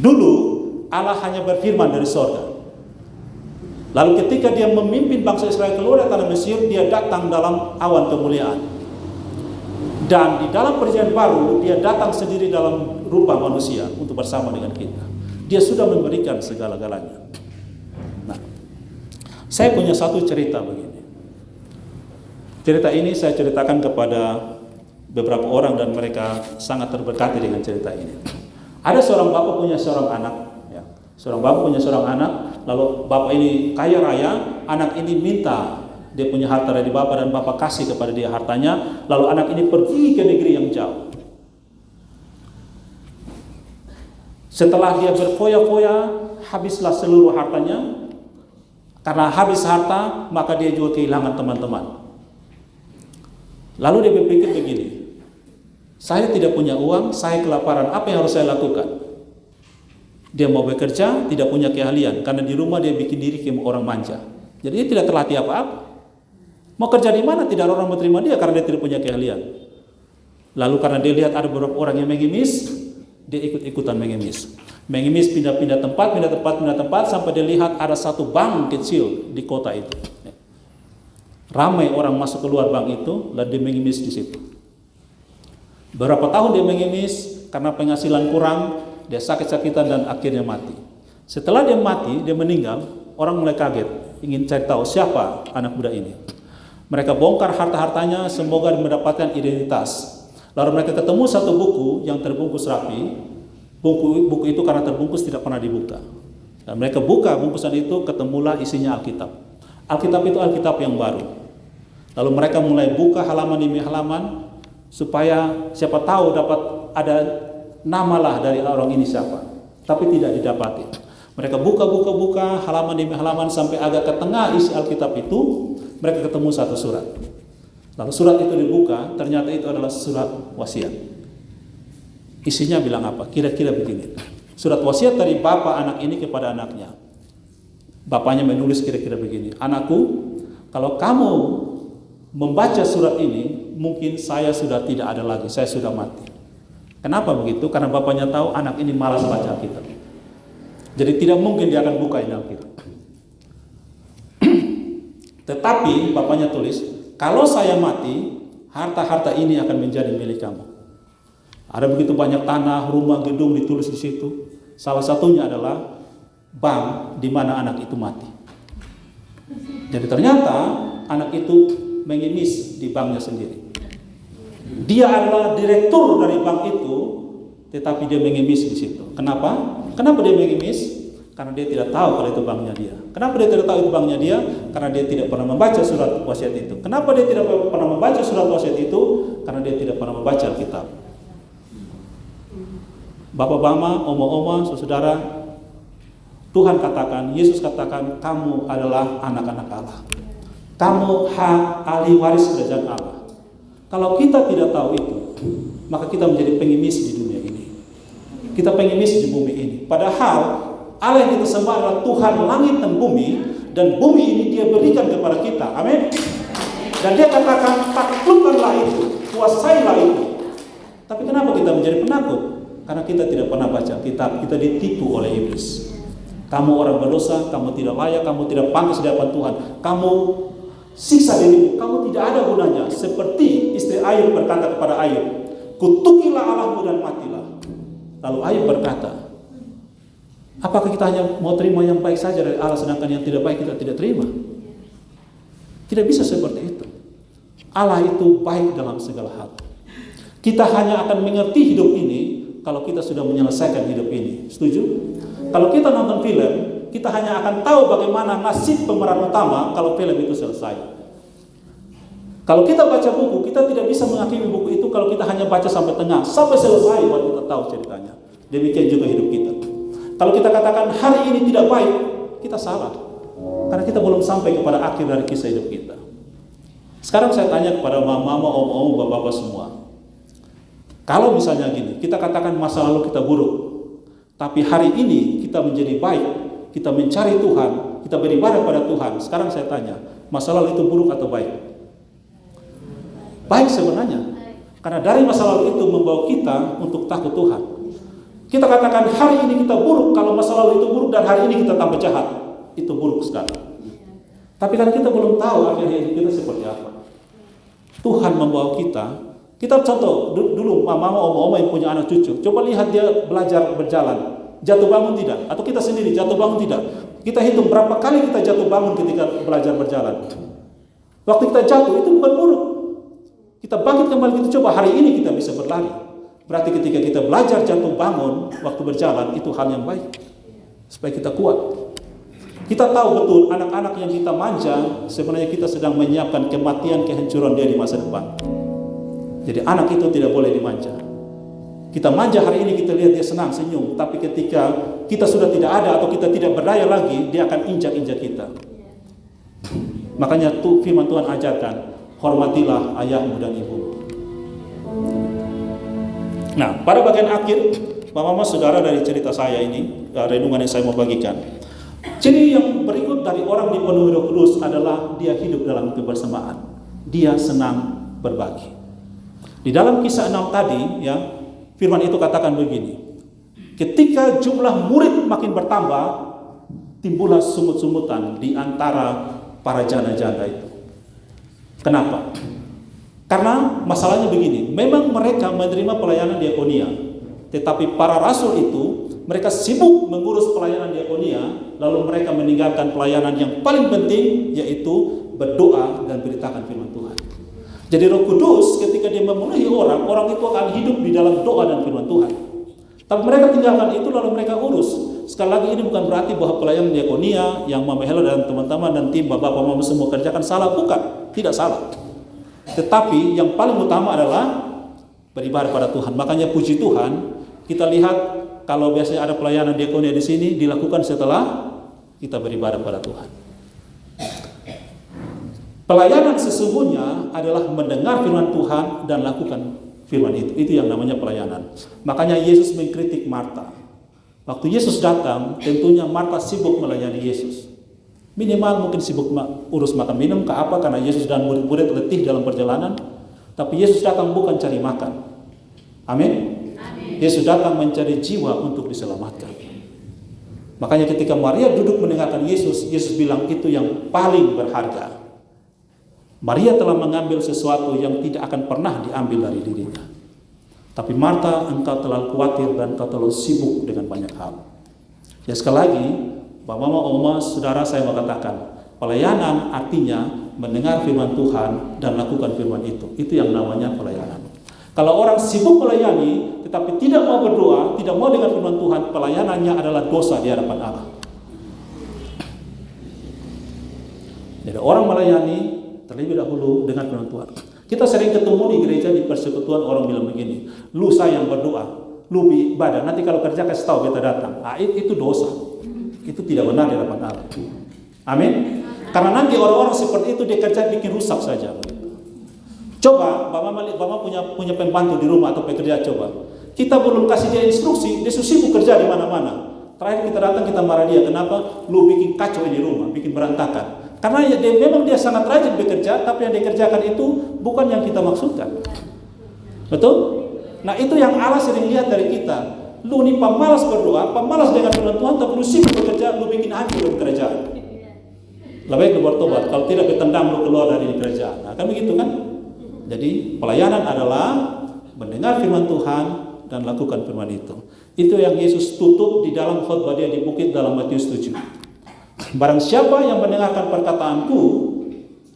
Dulu Allah hanya berfirman dari sorga. Lalu ketika dia memimpin bangsa Israel keluar dari tanah Mesir, dia datang dalam awan kemuliaan. Dan di dalam perjanjian baru, dia datang sendiri dalam rupa manusia untuk bersama dengan kita. Dia sudah memberikan segala-galanya. Nah, saya punya satu cerita begini. Cerita ini saya ceritakan kepada beberapa orang dan mereka sangat terberkati dengan cerita ini. Ada seorang bapak punya seorang anak. Seorang bapak punya seorang anak, lalu bapak ini kaya raya, anak ini minta dia punya harta dari bapak dan bapak kasih kepada dia hartanya, lalu anak ini pergi ke negeri yang jauh. Setelah dia berfoya-foya, habislah seluruh hartanya. Karena habis harta, maka dia juga kehilangan teman-teman. Lalu dia berpikir begini, saya tidak punya uang, saya kelaparan, apa yang harus saya lakukan? Dia mau bekerja, tidak punya keahlian. Karena di rumah dia bikin diri kayak orang manja. Jadi dia tidak terlatih apa-apa. Mau kerja di mana, tidak ada orang menerima dia karena dia tidak punya keahlian. Lalu karena dia lihat ada beberapa orang yang mengemis, dia ikut-ikutan mengemis. Mengemis pindah-pindah tempat sampai dia lihat ada satu bank kecil di kota itu. Ramai orang masuk keluar bank itu, lalu dia mengemis di situ. Berapa tahun dia mengemis karena penghasilan kurang, dia sakit-sakitan dan akhirnya mati. Setelah dia mati, dia meninggal, orang mulai kaget, ingin cari tahu siapa anak muda ini. Mereka bongkar harta-hartanya, semoga mendapatkan identitas. Lalu mereka ketemu satu buku yang terbungkus rapi. Buku itu karena terbungkus tidak pernah dibuka. Dan mereka buka bungkusan itu, ketemulah isinya Alkitab. Alkitab itu Alkitab yang baru. Lalu mereka mulai buka halaman demi halaman, supaya siapa tahu dapat ada namalah dari orang ini siapa. Tapi tidak didapati. Mereka buka halaman demi halaman sampai agak ke tengah isi Alkitab itu, mereka ketemu satu surat. Lalu surat itu dibuka, ternyata itu adalah surat wasiat. Isinya bilang apa? Kira-kira begini. Surat wasiat dari bapak anak ini kepada anaknya. Bapaknya menulis kira-kira begini. Anakku, kalau kamu membaca surat ini, mungkin saya sudah tidak ada lagi, saya sudah mati. Kenapa begitu? Karena bapaknya tahu anak ini malas baca Alkitab. Jadi tidak mungkin dia akan buka ini Alkitab. Tetapi bapaknya tulis, kalau saya mati, harta-harta ini akan menjadi milik kamu. Ada begitu banyak tanah, rumah, gedung ditulis di situ. Salah satunya adalah bank di mana anak itu mati. Jadi ternyata anak itu mengemis di banknya sendiri. Dia adalah direktur dari bank itu, tetapi dia mengemis di situ. Kenapa? Kenapa dia mengemis? Karena dia tidak tahu kalau itu banknya dia. Kenapa dia tidak tahu itu banknya dia? Karena dia tidak pernah membaca surat wasiat itu. Kenapa dia tidak pernah membaca surat wasiat itu? Karena dia tidak pernah membaca Alkitab. Bapak-bapak, oma-oma, saudara, Tuhan katakan, Yesus katakan, kamu adalah anak-anak Allah. Kamu ahli waris kerajaan Allah. Kalau kita tidak tahu itu, maka kita menjadi pengemis di dunia ini. Kita pengemis di bumi ini. Padahal Allah yang kita sembah adalah Tuhan langit dan bumi ini dia berikan kepada kita. Amin. Dan dia katakan, taklukkanlah itu, kuasailah itu. Tapi kenapa kita menjadi penakut? Karena kita tidak pernah baca kitab, kita ditipu oleh iblis. Kamu orang berdosa, kamu tidak layak, kamu tidak pantas di hadapan Tuhan. Kamu siksa dirimu, kamu tidak ada gunanya. Seperti istri Ayub berkata kepada Ayub, kutukilah Allahmu dan matilah. Lalu Ayub berkata, apakah kita hanya mau terima yang baik saja dari Allah, sedangkan yang tidak baik kita tidak terima? Tidak bisa seperti itu. Allah itu baik dalam segala hal. Kita hanya akan mengerti hidup ini kalau kita sudah menyelesaikan hidup ini. Setuju? Kalau kita nonton film, kita hanya akan tahu bagaimana nasib pemeran utama kalau film itu selesai. Kalau kita baca buku, kita tidak bisa mengakhiri buku itu kalau kita hanya baca sampai tengah, sampai selesai baru kita tahu ceritanya. Demikian juga hidup kita. Kalau kita katakan hari ini tidak baik, kita salah. Karena kita belum sampai kepada akhir dari kisah hidup kita. Sekarang saya tanya kepada mama, om, bapak-bapak semua. Kalau misalnya gini, kita katakan masa lalu kita buruk, tapi hari ini kita menjadi baik, kita mencari Tuhan, kita beribadah pada Tuhan. Sekarang saya tanya, masa lalu itu buruk atau baik? Baik sebenarnya. Karena dari masa lalu itu membawa kita untuk takut Tuhan. Kita katakan hari ini kita buruk, kalau masa lalu itu buruk dan hari ini kita tambah jahat, itu buruk sekali. Tapi karena kita belum tahu akhir hidup kita seperti apa. Tuhan membawa kita contoh dulu mama oma yang punya anak cucu, coba lihat dia belajar berjalan, jatuh bangun tidak? Atau kita sendiri jatuh bangun tidak? Kita hitung berapa kali kita jatuh bangun ketika belajar berjalan. Waktu kita jatuh itu bukan buruk. Kita bangkit kembali, kita coba hari ini kita bisa berlari. Berarti ketika kita belajar jatuh bangun waktu berjalan, itu hal yang baik supaya kita kuat. Kita tahu betul anak-anak yang kita manja, sebenarnya kita sedang menyiapkan kematian, kehancuran dia di masa depan. Jadi anak itu tidak boleh dimanja. Kita manja hari ini, kita lihat dia senang, senyum, tapi ketika kita sudah tidak ada atau kita tidak berdaya lagi, dia akan injak-injak kita. Makanya firman Tuhan ajarkan, hormatilah ayahmu dan ibumu. Nah, pada bagian akhir, Bapak-Bapak saudara, dari cerita saya ini, renungan yang saya mau bagikan. Ciri yang berikut dari orang dipenuhi Roh Kudus adalah dia hidup dalam kebersamaan. Dia senang berbagi. Di dalam kisah 6 tadi, ya, firman itu katakan begini. Ketika jumlah murid makin bertambah, timbullah sumut-sumutan di antara para janda-janda itu. Kenapa? Karena masalahnya begini, memang mereka menerima pelayanan diakonia, tetapi para rasul itu mereka sibuk mengurus pelayanan diakonia, lalu mereka meninggalkan pelayanan yang paling penting, yaitu berdoa dan beritakan firman Tuhan. Jadi Roh Kudus ketika dia memenuhi orang, orang itu akan hidup di dalam doa dan firman Tuhan. Tapi mereka tinggalkan itu lalu mereka urus. Sekali lagi ini bukan berarti bahwa pelayanan diakonia yang Mama Hela dan teman-teman dan tim Bapak Mama semua kerjakan salah, bukan, tidak salah. Tetapi yang paling utama adalah beribadah pada Tuhan. Makanya puji Tuhan, kita lihat kalau biasanya ada pelayanan diakonia di sini dilakukan setelah kita beribadah pada Tuhan. Pelayanan sesungguhnya adalah mendengar firman Tuhan dan lakukan firman itu. Itu yang namanya pelayanan. Makanya Yesus mengkritik Marta. Waktu Yesus datang, tentunya Marta sibuk melayani Yesus. Minimal mungkin sibuk urus makan minum ke apa, karena Yesus dan murid-murid letih dalam perjalanan. Tapi Yesus datang bukan cari makan. Amin. Yesus datang mencari jiwa untuk diselamatkan. Makanya ketika Maria duduk mendengarkan Yesus, Yesus bilang itu yang paling berharga. Maria telah mengambil sesuatu yang tidak akan pernah diambil dari dirinya. Tapi Marta, engkau terlalu khawatir dan engkau terlalu sibuk dengan banyak hal. Ya sekali lagi, Bapak, Mama, Oma, Saudara, saya mau katakan, pelayanan artinya mendengar firman Tuhan dan lakukan firman itu. Itu yang namanya pelayanan. Kalau orang sibuk melayani, tetapi tidak mau berdoa, tidak mau dengar firman Tuhan, pelayanannya adalah dosa di hadapan Allah. Jadi orang melayani terlebih dahulu dengan firman Tuhan. Kita sering ketemu di gereja, di persekutuan, orang bilang begini, lu sayang berdoa, lu ibadah, nanti kalau kerja kasih tahu kita datang. Itu dosa. Itu tidak benar di hadapan Allah. Amin. Karena nanti orang-orang seperti itu dia kerja bikin rusak saja. Coba Bapak punya pembantu di rumah atau pekerja, coba. Kita belum kasih dia instruksi, dia sibuk kerja di mana-mana. Terakhir kita datang, kita marah dia, kenapa? Lu bikin kacau di rumah, bikin berantakan. Karena memang dia sangat rajin bekerja, tapi yang dikerjakan itu bukan yang kita maksudkan. Betul? Nah itu yang Allah sering lihat dari kita. Lu nih pemalas berdoa, pemalas dengan firman Tuhan, tapi lu sibuk bekerja, lu bikin hancur kerjaan. Lebih baik lu bertobat, kalau tidak ditendang lu keluar dari kerjaan. Nah kan begitu kan? Jadi pelayanan adalah mendengar firman Tuhan dan lakukan firman itu. Itu yang Yesus tutup di dalam khotbah dia di bukit dalam Matius 7. Barang siapa yang mendengarkan perkataanku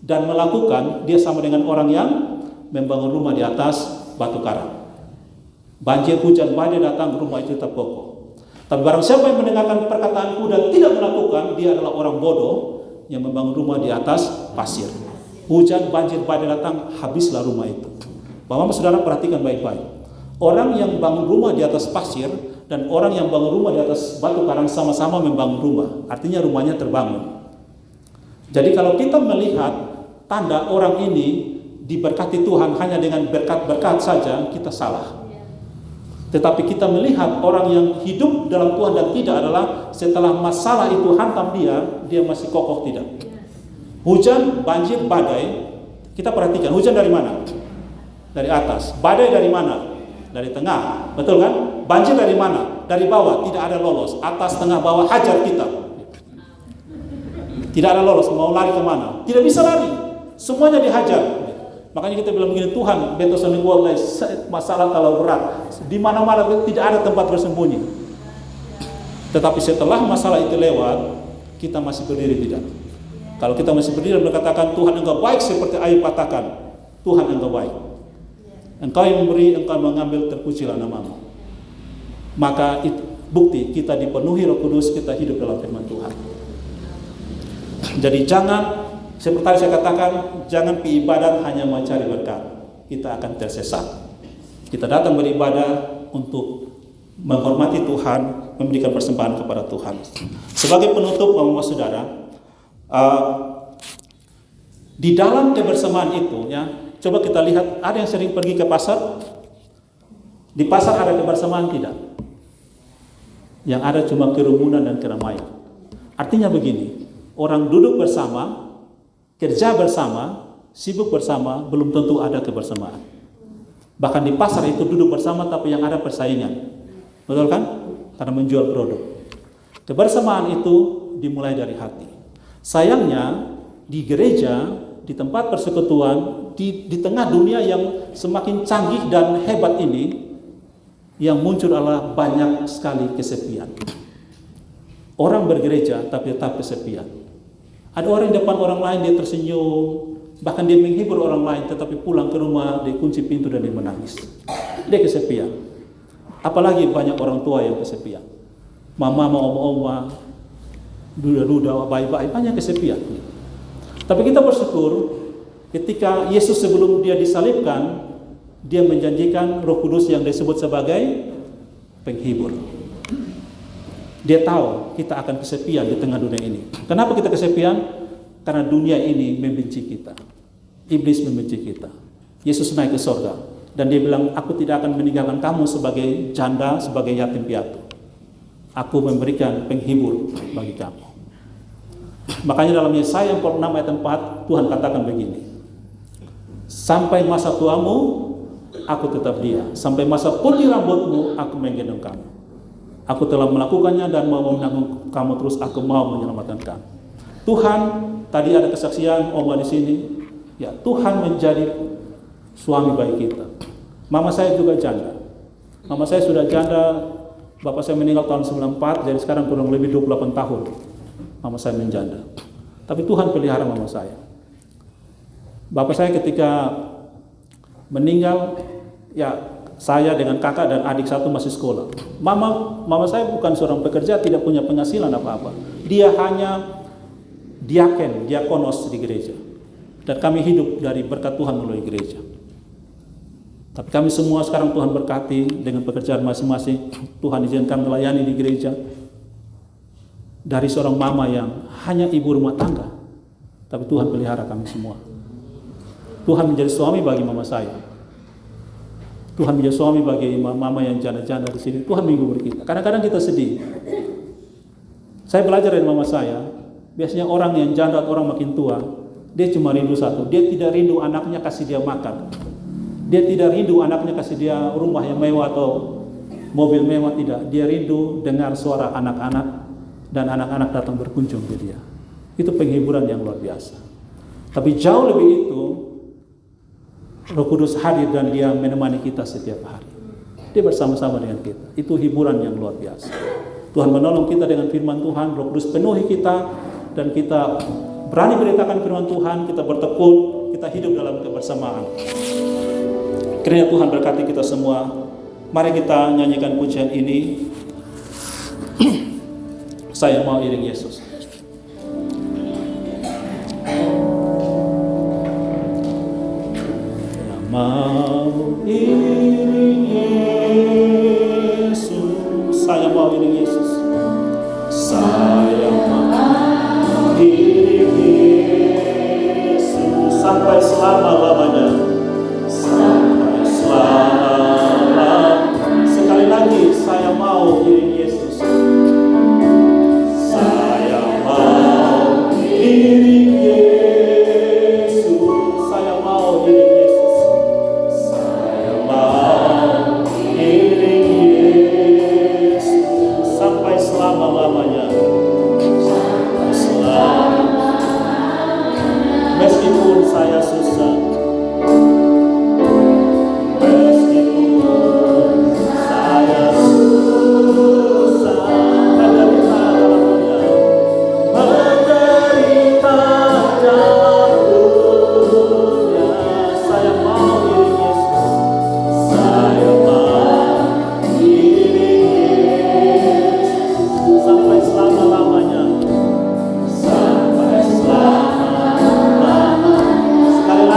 dan melakukan, dia sama dengan orang yang membangun rumah di atas batu karang. Banjir, hujan, badai datang, rumah itu tetap kokoh. Tapi barang siapa yang mendengarkan perkataanku dan tidak melakukan, dia adalah orang bodoh yang membangun rumah di atas pasir. Hujan, banjir, badai datang, habislah rumah itu. Bapak Saudara perhatikan baik-baik. Orang yang bangun rumah di atas pasir dan orang yang bangun rumah di atas batu karang sama-sama membangun rumah. Artinya rumahnya terbangun. Jadi kalau kita melihat tanda orang ini diberkati Tuhan hanya dengan berkat-berkat saja, kita salah. Tetapi kita melihat orang yang hidup dalam Tuhan dan tidak adalah setelah masalah itu hantam dia masih kokoh tidak. Hujan, banjir, badai, kita perhatikan hujan dari mana? Dari atas. Badai dari mana? Dari tengah. Betul kan? Banjir dari mana? Dari bawah. Tidak ada lolos. Atas, tengah, bawah, hajar kita. Tidak ada lolos. Mau lari kemana? Tidak bisa lari. Semuanya dihajar. Makanya kita bilang begini, Tuhan, betosan wallahi masalah kalau berat, di mana-mana tidak ada tempat bersembunyi. Tetapi setelah masalah itu lewat, kita masih berdiri tidak. Kalau kita masih berdiri dan berkatakan, Tuhan engkau baik seperti Ayub katakan, Tuhan engkau baik. Engkau yang memberi, engkau mengambil, terpujilah namamu. Maka itu bukti kita dipenuhi Roh Kudus, kita hidup dalam firman Tuhan. Jadi jangan, seperti tadi saya katakan, jangan pergi ibadat hanya mencari berkat. Kita akan tersesat. Kita datang beribadah untuk menghormati Tuhan, memberikan persembahan kepada Tuhan. Sebagai penutup, Bapak Saudara, di dalam kebersamaan itu, ya, coba kita lihat, ada yang sering pergi ke pasar. Di pasar ada kebersamaan tidak? Yang ada cuma kerumunan dan keramaian. Artinya begini, orang duduk bersama, kerja bersama, sibuk bersama, belum tentu ada kebersamaan. Bahkan di pasar itu duduk bersama tapi yang ada persaingan. Betul kan? karena menjual produk. Kebersamaan itu dimulai dari hati. Sayangnya di gereja, di tempat persekutuan, di tengah dunia yang semakin canggih dan hebat ini, yang muncul adalah banyak sekali kesepian. Orang bergereja tapi tetap kesepian. Ada orang di depan orang lain dia tersenyum, bahkan dia menghibur orang lain, tetapi pulang ke rumah dia kunci pintu dan dia menangis. Dia kesepian. Apalagi banyak orang tua yang kesepian. Mama, oma, duda-duda, bayi-bayi, banyak kesepian. Tapi kita bersyukur ketika Yesus sebelum dia disalibkan, dia menjanjikan Roh Kudus yang disebut sebagai penghibur. Dia tahu kita akan kesepian di tengah dunia ini. Kenapa kita kesepian? Karena dunia ini membenci kita. Iblis membenci kita. Yesus naik ke surga dan dia bilang, aku tidak akan meninggalkan kamu sebagai janda, sebagai yatim piatu. Aku memberikan penghibur bagi kamu. Makanya dalam Yesaya 46 ayat 4 Tuhan katakan begini, sampai masa tuamu aku tetap dia, sampai masa putih rambutmu aku menggendong kamu. Aku telah melakukannya dan mau menanggung kamu terus, aku mau menyelamatkan kamu. Tuhan, tadi ada kesaksian Oma di sini, ya Tuhan menjadi suami bagi kita. Mama saya juga janda. Mama saya sudah janda, bapak saya meninggal tahun 94, jadi sekarang kurang lebih 28 tahun. Mama saya menjanda. Tapi Tuhan pelihara mama saya. Bapak saya ketika meninggal, ya saya dengan kakak dan adik satu masih sekolah. Mama saya bukan seorang pekerja, tidak punya penghasilan apa-apa. Dia hanya diakonos di gereja. Dan kami hidup dari berkat Tuhan melalui gereja. Tapi kami semua sekarang Tuhan berkati dengan pekerjaan masing-masing. Tuhan izinkan melayani di gereja. Dari seorang mama yang hanya ibu rumah tangga, tapi Tuhan pelihara kami semua. Tuhan menjadi suami bagi mama saya. Tuhan menjadi suami bagi mama yang janda-janda di sini. Tuhan menghibur kita. Kadang-kadang kita sedih. Saya belajar dari mama saya. Biasanya orang yang janda, orang makin tua, dia cuma rindu satu. Dia tidak rindu anaknya kasih dia makan. Dia tidak rindu anaknya kasih dia rumah yang mewah atau mobil mewah, tidak. Dia rindu dengar suara anak-anak dan anak-anak datang berkunjung ke dia. Itu penghiburan yang luar biasa. Tapi jauh lebih itu, Roh Kudus hadir dan dia menemani kita setiap hari. Dia bersama-sama dengan kita. Itu hiburan yang luar biasa. Tuhan menolong kita dengan firman Tuhan, Roh Kudus penuhi kita, dan kita berani beritakan firman Tuhan, kita bertekun, kita hidup dalam kebersamaan. Kiranya Tuhan berkati kita semua. Mari kita nyanyikan pujian ini. Saya mau iring Yesus. Mau iring Yesus. Saya mau iring Yesus. Saya mau iring Yesus sampai selama-lamanya. Sampai selama-lamanya. Sekali lagi, saya mau iring Yesus. Saya mau iring Yesus. Saya mau iring Yesus. Saya mau iring Yesus sampai selama-lamanya. Sampai selama-lamanya. Meskipun saya susah, meskipun saya susah, menderita dalam dunia, menderita dalam dunia, saya mau iring Yesus. Saya mau iring Yesus sampai selama-lamanya. Sampai selama-lamanya. Sekali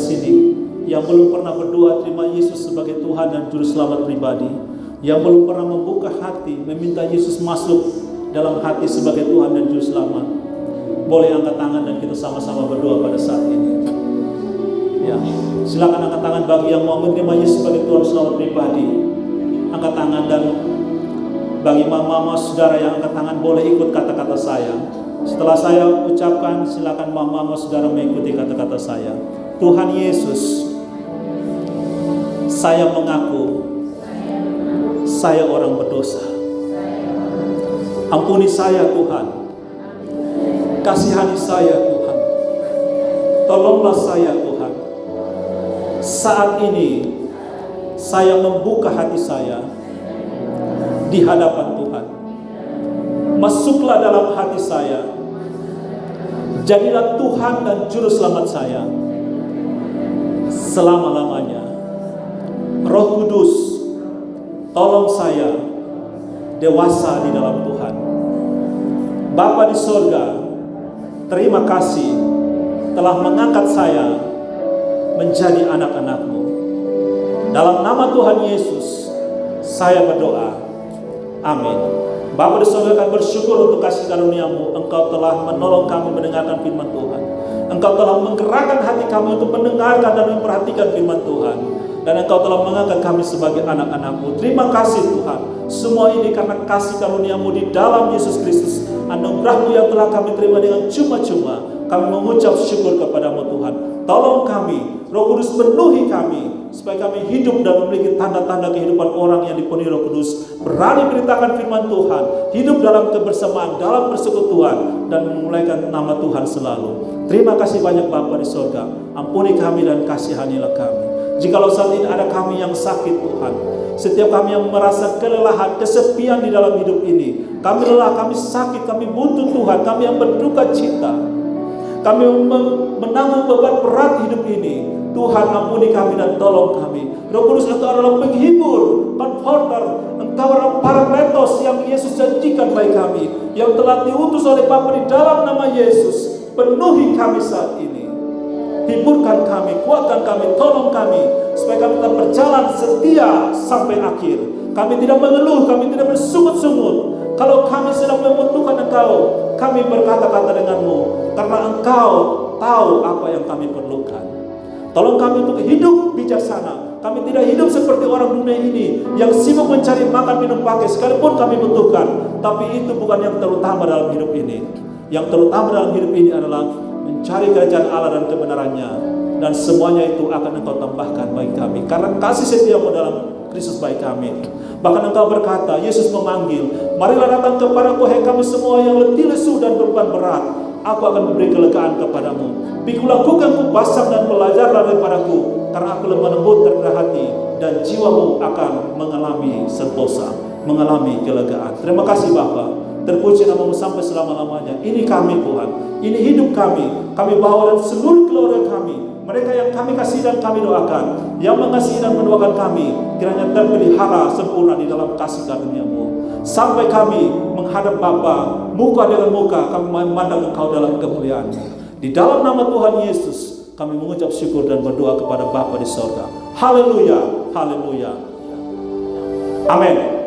di sini yang belum pernah berdoa terima Yesus sebagai Tuhan dan Juru Selamat pribadi, yang belum pernah membuka hati meminta Yesus masuk dalam hati sebagai Tuhan dan Juru Selamat, boleh angkat tangan dan kita sama-sama berdoa pada saat ini. Ya, silakan angkat tangan bagi yang mau menerima Yesus sebagai Tuhan Selamat pribadi. Angkat tangan, dan bagi mama saudara yang angkat tangan boleh ikut kata-kata saya. Setelah saya ucapkan, silakan mama saudara mengikuti kata-kata saya. Tuhan Yesus, saya mengaku saya orang berdosa. Ampuni saya Tuhan. Kasihani saya Tuhan. Tolonglah saya Tuhan. Saat ini saya membuka hati saya di hadapan Tuhan. Masuklah dalam hati saya. Jadilah Tuhan dan Juru Selamat saya selama-lamanya. Roh Kudus, tolong saya dewasa di dalam Tuhan. Bapa di sorga, terima kasih telah mengangkat saya menjadi anak-anak-Mu. Dalam nama Tuhan Yesus, saya berdoa. Amin. Bapa di sorga, kami bersyukur untuk kasih karunia-Mu. Engkau telah menolong kami mendengarkan firman Tuhan. Engkau telah menggerakkan hati kami untuk mendengarkan dan memperhatikan firman Tuhan. Dan Engkau telah mengangkat kami sebagai anak-anak-Mu. Terima kasih Tuhan. Semua ini karena kasih karunia-Mu di dalam Yesus Kristus. Anugerah-Mu yang telah kami terima dengan cuma-cuma. Kami mengucap syukur kepadamu Tuhan. Tolong kami, Roh Kudus penuhi kami, supaya kami hidup dan memiliki tanda-tanda kehidupan orang yang dipenuhi Roh Kudus. Berani beritakan firman Tuhan, hidup dalam kebersamaan, dalam persekutuan, dan memuliakan nama Tuhan selalu. Terima kasih banyak Bapa di sorga. Ampuni kami dan kasihanilah kami. Jikalau saat ini ada kami yang sakit Tuhan, setiap kami yang merasa kelelahan, kesepian di dalam hidup ini, kami lelah, kami sakit, kami butuh Tuhan, kami yang berduka cita, kami menanggung beban berat hidup ini. Tuhan ampuni kami dan tolong kami. Roh Kudus, Engkau adalah penghibur, comforter. Engkau adalah Parakletos yang Yesus janjikan bagi kami, yang telah diutus oleh Bapa di dalam nama Yesus. Penuhi kami saat ini. Hiburkan kami, kuatkan kami, tolong kami, supaya kami tetap berjalan setia sampai akhir. Kami tidak mengeluh, kami tidak bersungut-sungut. Kalau kami sedang membutuhkan Engkau, kami berkata-kata denganmu, karena Engkau tahu apa yang kami perlukan. Tolong kami untuk hidup bijaksana. Kami tidak hidup seperti orang dunia ini yang sibuk mencari makan, minum, pakai, sekalipun kami butuhkan. Tapi itu bukan yang terutama dalam hidup ini. Yang terutama dalam hidup ini adalah mencari kerajaan Allah dan kebenarannya. Dan semuanya itu akan Engkau tambahkan bagi kami, karena kasih setiamu dalam Kristus bagi kami. Bahkan Engkau berkata, Yesus memanggil, marilah datang kepadaku hai kami semua yang letih lesu dan beban berat, aku akan memberi kelegaan kepadamu. Pikulah kukangku basah dan belajarlah daripadaku, karena aku lemah lembut dan hati, dan jiwamu akan mengalami sentosa, mengalami kelegaan. Terima kasih Bapa. Terpuji namamu sampai selama-lamanya. Ini kami Tuhan, ini hidup kami. Kami bawa dan seluruh keluarga kami, mereka yang kami kasih dan kami doakan, yang mengasihi dan mendoakan kami, kiranya terpelihara sempurna di dalam kasih karunia-Mu. Sampai kami menghadap Bapa muka dengan muka, kami memandang Engkau dalam kemuliaan. Di dalam nama Tuhan Yesus, kami mengucap syukur dan berdoa kepada Bapa di sorga. Haleluya, haleluya. Amin.